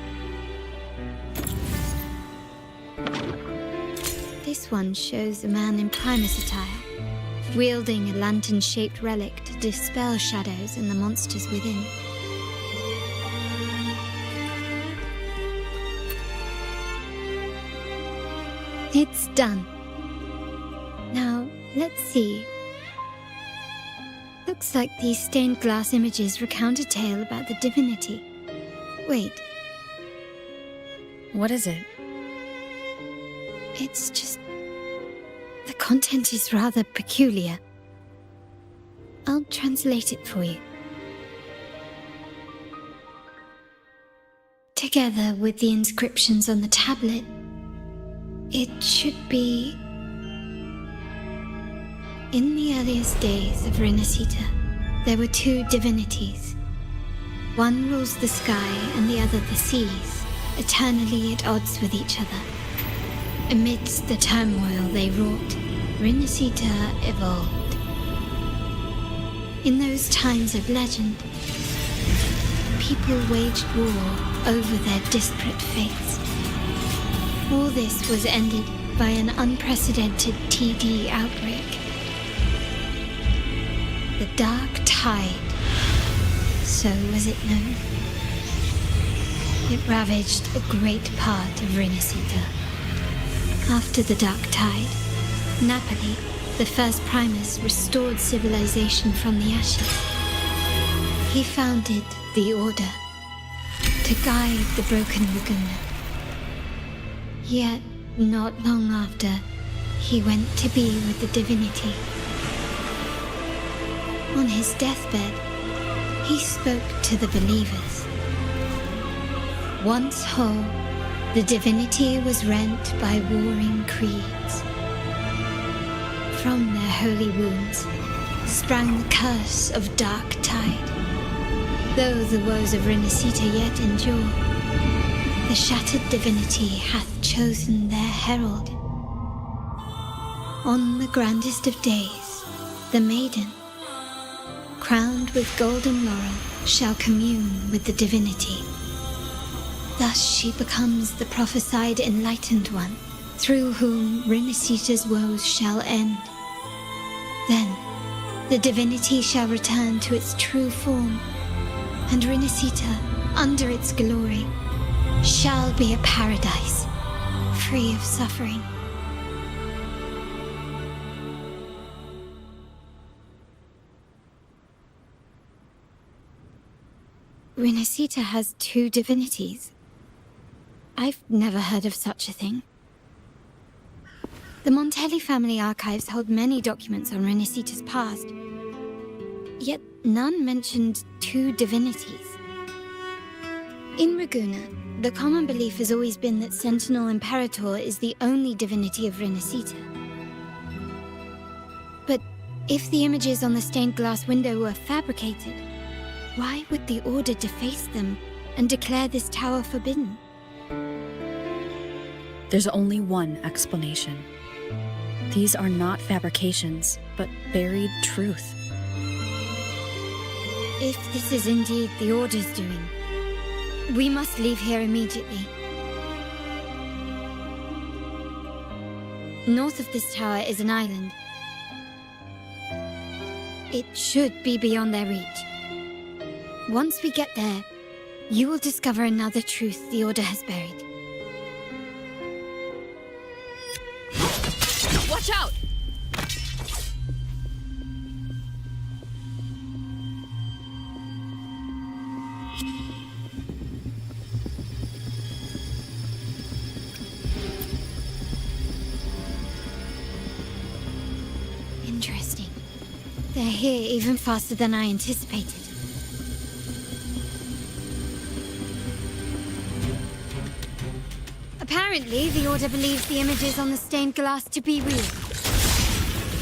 This one shows a man in Primus attire, wielding a lantern-shaped relic to dispel shadows and the monsters within. It's done. Now, let's see. Looks like these stained glass images recount a tale about the divinity. Wait. What is it? It's just... The content is rather peculiar. I'll translate it for you. Together with the inscriptions on the tablet, it should be... In the earliest days of Renacita, there were two divinities. One rules the sky and the other the seas, eternally at odds with each other. Amidst the turmoil they wrought, Renacita evolved. In those times of legend, people waged war over their disparate fates. All this was ended by an unprecedented TD outbreak. The Dark Tide, so was it known. It ravaged a great part of Renacita. After the Dark Tide, Napoli, the first Primus, restored civilization from the ashes. He founded the Order to guide the broken Laguna. Yet, not long after, he went to be with the divinity. On his deathbed, he spoke to the believers. Once whole, the divinity was rent by warring creeds. From their holy wounds sprang the curse of Dark Tide. Though the woes of Renacita yet endure, the shattered divinity hath chosen their herald. On the grandest of days, the maiden, crowned with golden laurel, shall commune with the divinity. Thus she becomes the prophesied enlightened one, through whom Renacita's woes shall end. Then, the divinity shall return to its true form, and Renacita, under its glory, shall be a paradise, free of suffering. Renacita has two divinities. I've never heard of such a thing. The Montelli family archives hold many documents on Renacita's past, yet none mentioned two divinities. In Ragusa, the common belief has always been that Sentinel Imperator is the only divinity of Renacita. But if the images on the stained glass window were fabricated, why would the Order deface them and declare this tower forbidden? There's only one explanation. These are not fabrications, but buried truth. If this is indeed the Order's doing, we must leave here immediately. North of this tower is an island. It should be beyond their reach. Once we get there, you will discover another truth the Order has buried. Watch out! Interesting. They're here even faster than I anticipated. Apparently, the Order believes the images on the stained glass to be real.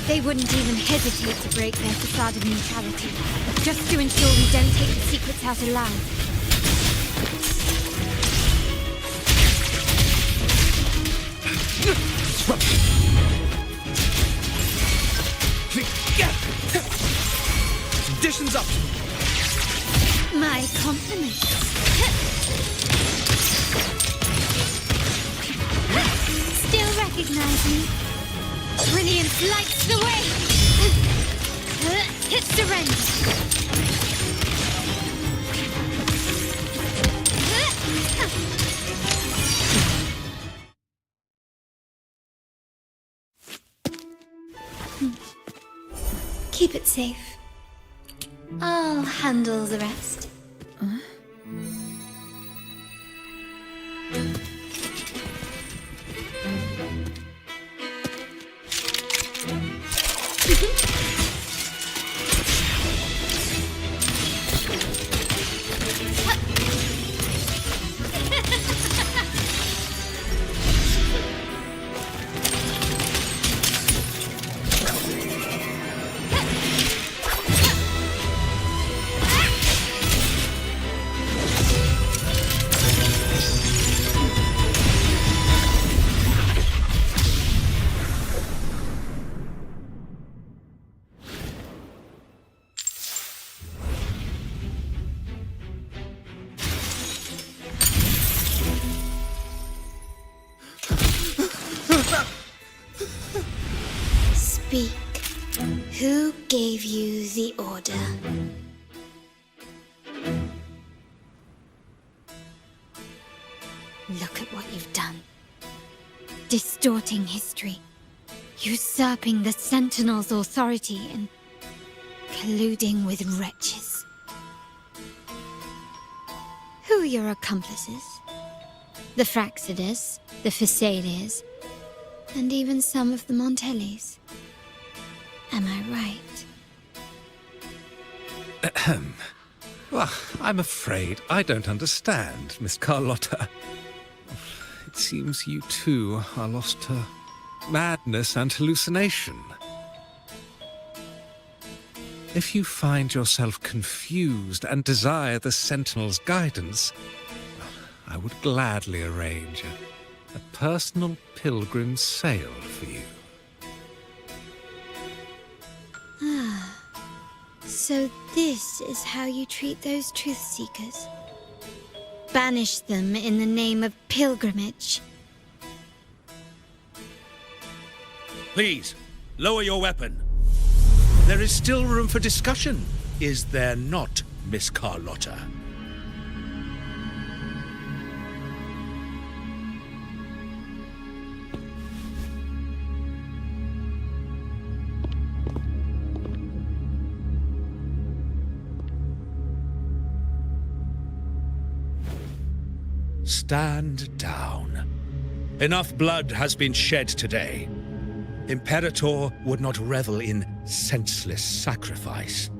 They wouldn't even hesitate to break their facade of neutrality, just to ensure we don't take the secrets out alive. Conditions up! My compliments. Still recognize me? Brilliance lights the way! Surrender! Keep it safe. I'll handle the rest. give you the order. Look at what you've done. Distorting history, usurping the Sentinel's authority, and colluding with wretches. Who are your accomplices? The Fraxidus, the Phassalias, and even some of the Montellis. Am I right? Ahem. Well, I'm afraid I don't understand, Miss Carlotta. It seems you too are lost to madness and hallucination. If you find yourself confused and desire the Sentinel's guidance, I would gladly arrange a personal pilgrim sail for you. Ah, so this is how you treat those truth seekers. Banish them in the name of pilgrimage. Please, lower your weapon. There is still room for discussion, is there not, Miss Carlotta? Stand down. Enough blood has been shed today. Imperator would not revel in senseless sacrifice.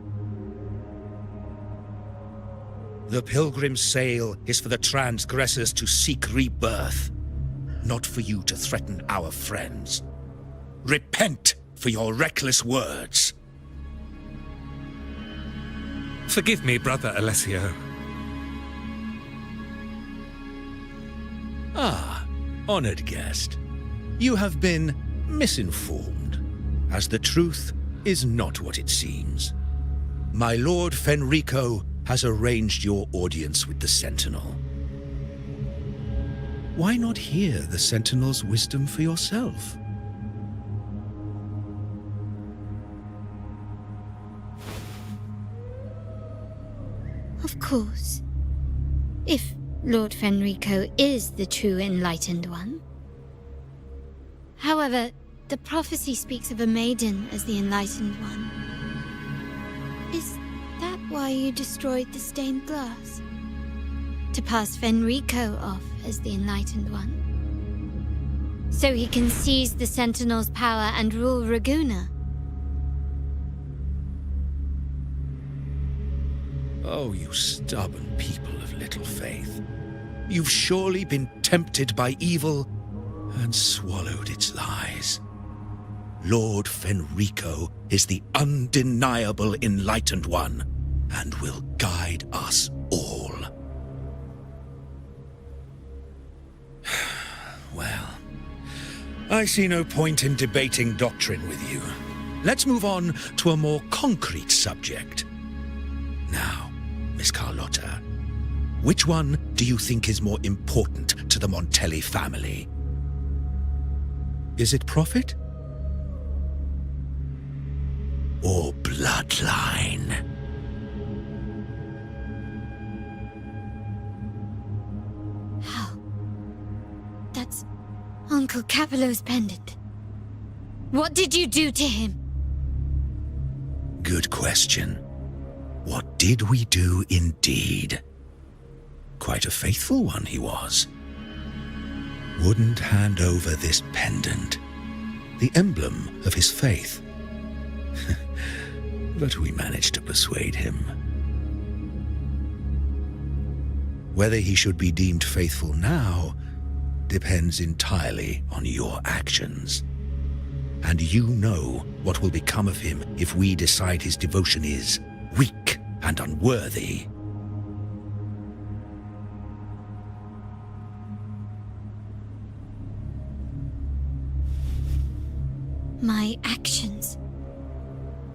The pilgrim's sail is for the transgressors to seek rebirth, not for you to threaten our friends. Repent for your reckless words. Forgive me, Brother Alessio. Ah, honored guest. You have been misinformed, as the truth is not what it seems. My Lord Fenrico has arranged your audience with the Sentinel. Why not hear the Sentinel's wisdom for yourself? Of course. If Lord Fenrico is the true enlightened one. However, the prophecy speaks of a maiden as the enlightened one. Is that why you destroyed the stained glass? To pass Fenrico off as the enlightened one? So he can seize the Sentinel's power and rule Raguna? Oh, you stubborn people of little faith. You've surely been tempted by evil and swallowed its lies. Lord Fenrico is the undeniable enlightened one and will guide us all. Well, I see no point in debating doctrine with you. Let's move on to a more concrete subject. Now, Miss Carlotta, which one do you think is more important to the Montelli family? Is it profit? Or bloodline? How? That's Uncle Capello's pendant. What did you do to him? Good question. What did we do indeed? Quite a faithful one he was. Wouldn't hand over this pendant, the emblem of his faith. But we managed to persuade him. Whether he should be deemed faithful now depends entirely on your actions. And you know what will become of him if we decide his devotion is weak and unworthy. My actions?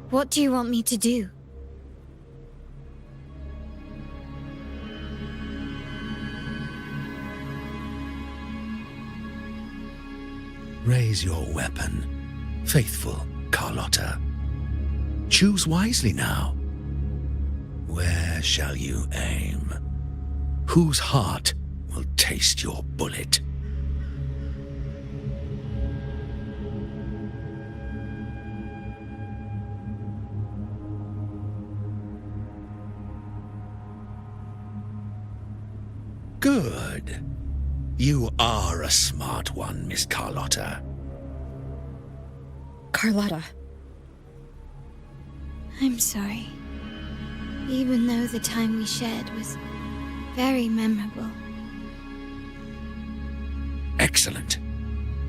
What do you want me to do? Raise your weapon, faithful Carlotta. Choose wisely now. Where shall you aim? Whose heart will taste your bullet? Good. You are a smart one, Miss Carlotta. Carlotta. I'm sorry. Even though the time we shared was very memorable. Excellent.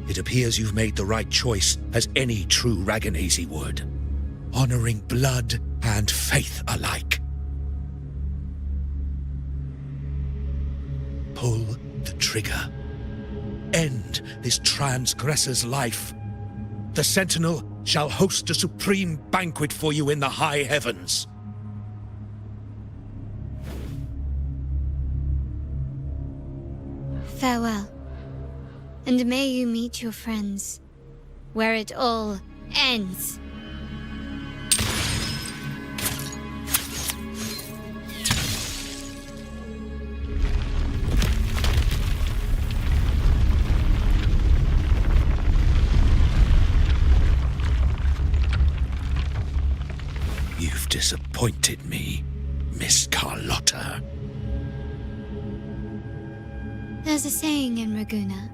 It appears you've made the right choice, as any true Raganazi would. Honoring blood and faith alike. Pull the trigger. End this transgressor's life. The Sentinel shall host a supreme banquet for you in the high heavens. Farewell. And may you meet your friends, where it all ends. You've disappointed me, Miss Carlotta. There's a saying in Raguna,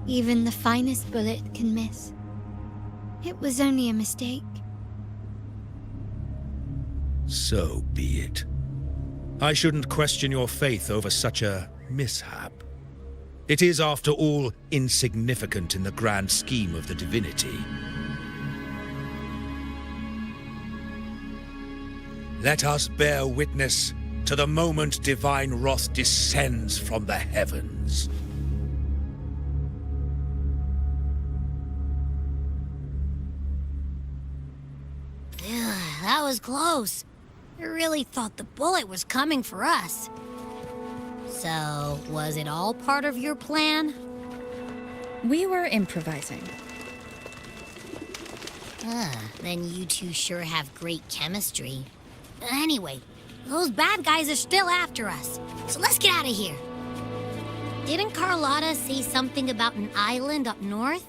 even the finest bullet can miss. It was only a mistake. So be it. I shouldn't question your faith over such a mishap. It is, after all, insignificant in the grand scheme of the divinity. Let us bear witness to the moment divine wrath descends from the heavens. That was close. I really thought the bullet was coming for us. So, was it all part of your plan? We were improvising. Then you two sure have great chemistry. Anyway, those bad guys are still after us, so let's get out of here. Didn't Carlotta say something about an island up north?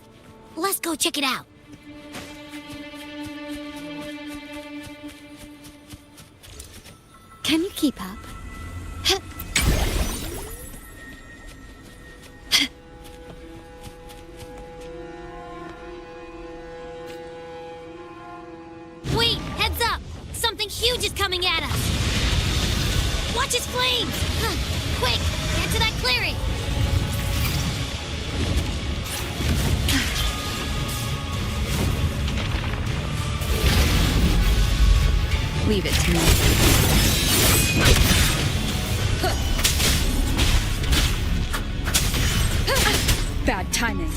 Let's go check it out. Can you keep up? Wait, heads up! Something huge is coming at us! Watch its flames! Quick, get to that clearing! Leave it to me. Bad timing.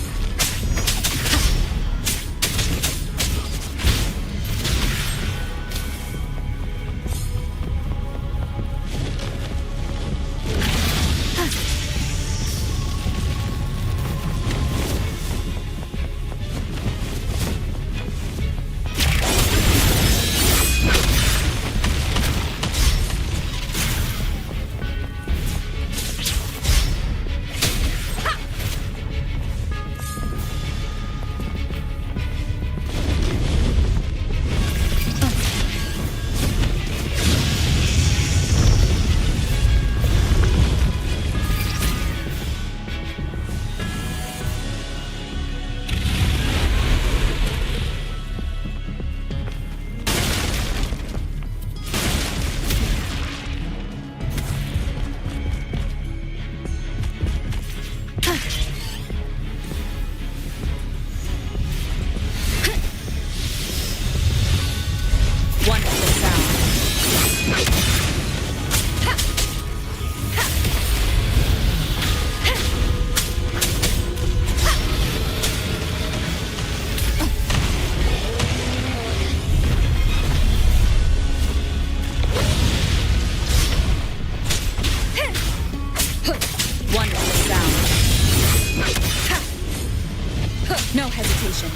No hesitation.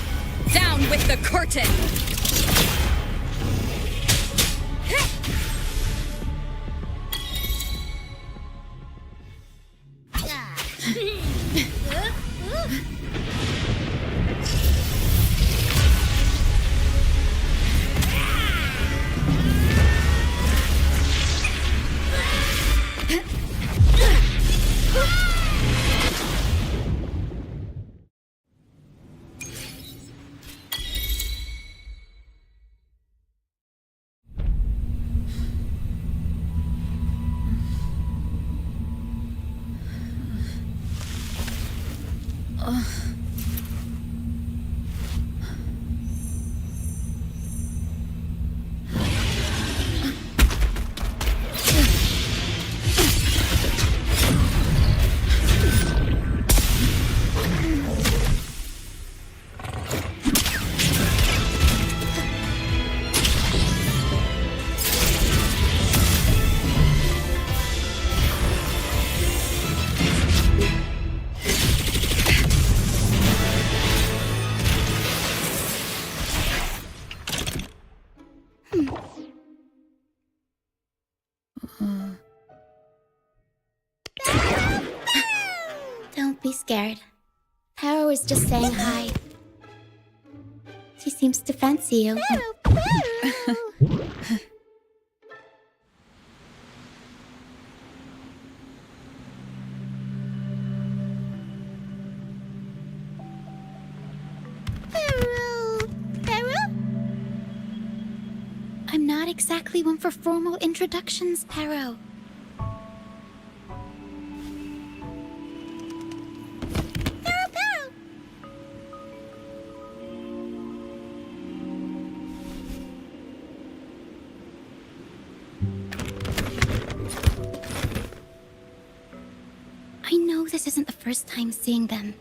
Down with the curtain! Don't be scared. Taro was just saying hi. She seems to fancy you. I'm not exactly one for formal introductions, Pero. I know this isn't the first time seeing them.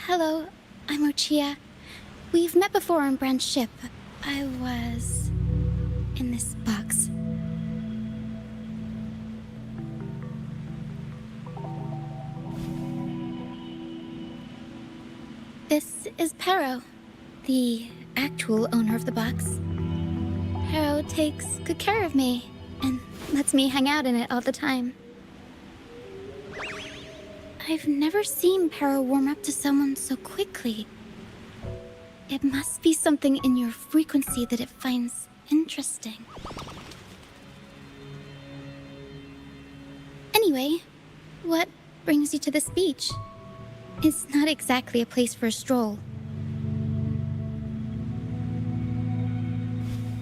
Hello, I'm Ochia. We've met before on Brand's ship. I was in this box. This is Pero, the actual owner of the box. Pero takes good care of me and lets me hang out in it all the time. I've never seen Pero warm up to someone so quickly. It must be something in your frequency that it finds interesting. Anyway, what brings you to this beach? It's not exactly a place for a stroll.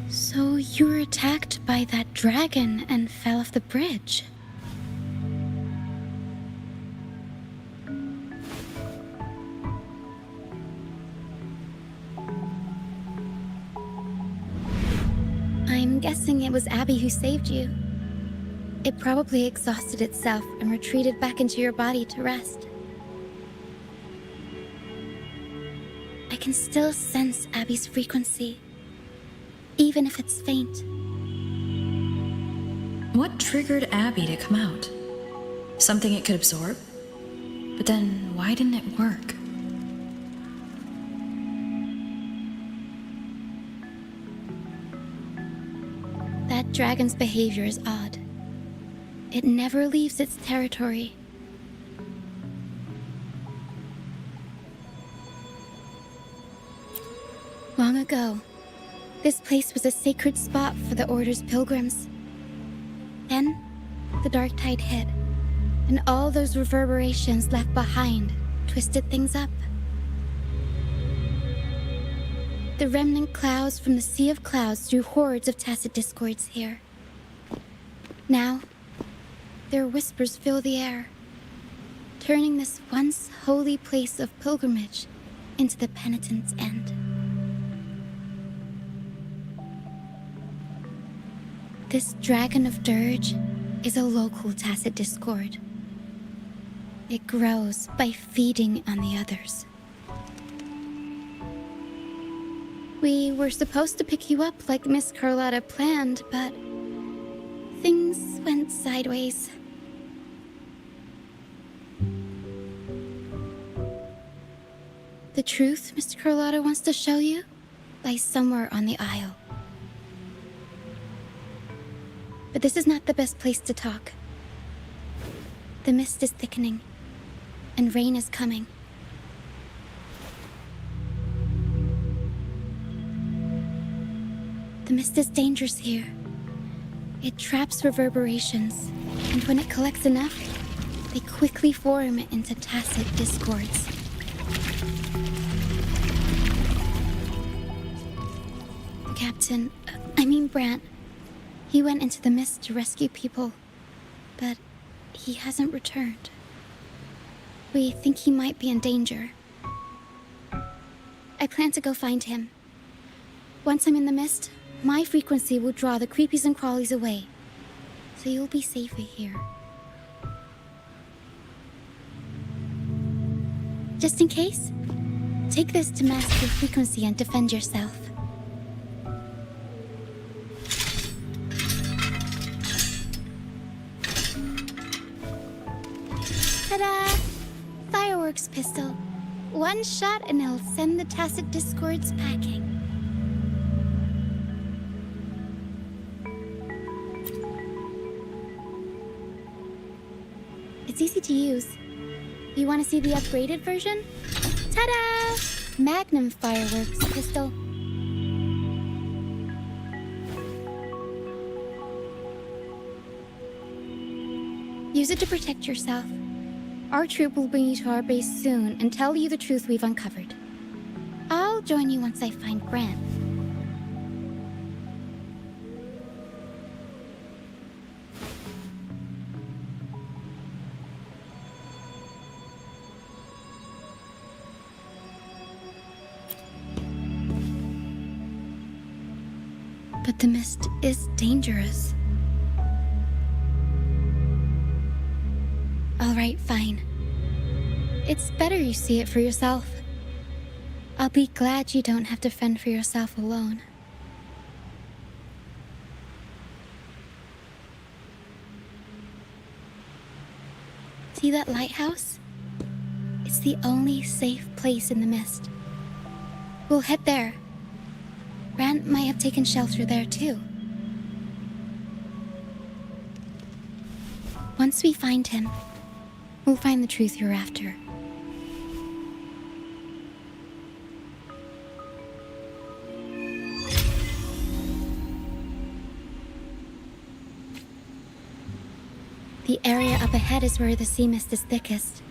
So you were attacked by that dragon and fell off the bridge. I'm guessing it was Abby who saved you. It probably exhausted itself and retreated back into your body to rest. I can still sense Abby's frequency, even if it's faint. What triggered Abby to come out? Something it could absorb? But then, why didn't it work? That dragon's behavior is odd. It never leaves its territory. Long ago, this place was a sacred spot for the Order's pilgrims. Then, the dark tide hit, and all those reverberations left behind twisted things up. The remnant clouds from the Sea of Clouds drew hordes of tacit discords here. Now, their whispers fill the air, turning this once holy place of pilgrimage into the penitent's end. This Dragon of Dirge is a local tacit discord. It grows by feeding on the others. We were supposed to pick you up like Miss Carlotta planned, but things went sideways. The truth Mr. Carlotta wants to show you lies somewhere on the Isle. But this is not the best place to talk. The mist is thickening, and rain is coming. The mist is dangerous here. It traps reverberations, and when it collects enough, they quickly form into tacit discords. Captain, I mean Brant, He went into the mist to rescue people, but he hasn't returned. We think he might be in danger. I plan to go find him. Once I'm in the mist, my frequency will draw the creepies and crawlies away, so you'll be safer here. Just in case, take this to mask your frequency and defend yourself. Ta-da! Fireworks pistol. One shot and it'll send the Tacit Discords packing. It's easy to use. You want to see the upgraded version? Ta-da! Magnum fireworks pistol. Use it to protect yourself. Our troop will bring you to our base soon and tell you the truth we've uncovered. I'll join you once I find Grant. But the mist is dangerous. All right, fine. It's better you see it for yourself. I'll be glad you don't have to fend for yourself alone. See that lighthouse? It's the only safe place in the mist. We'll head there. Grant might have taken shelter there too. Once we find him, we'll find the truth you're after. The area up ahead is where the sea mist is thickest.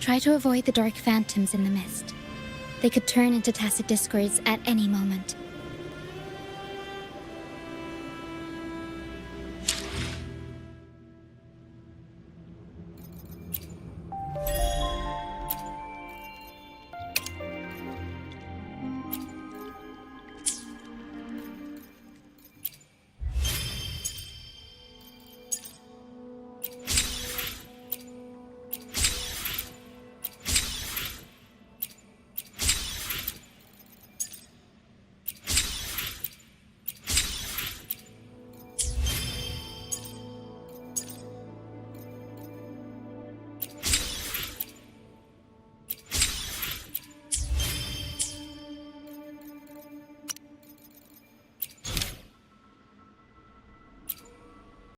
Try to avoid the dark phantoms in the mist. They could turn into Tacit Discords at any moment.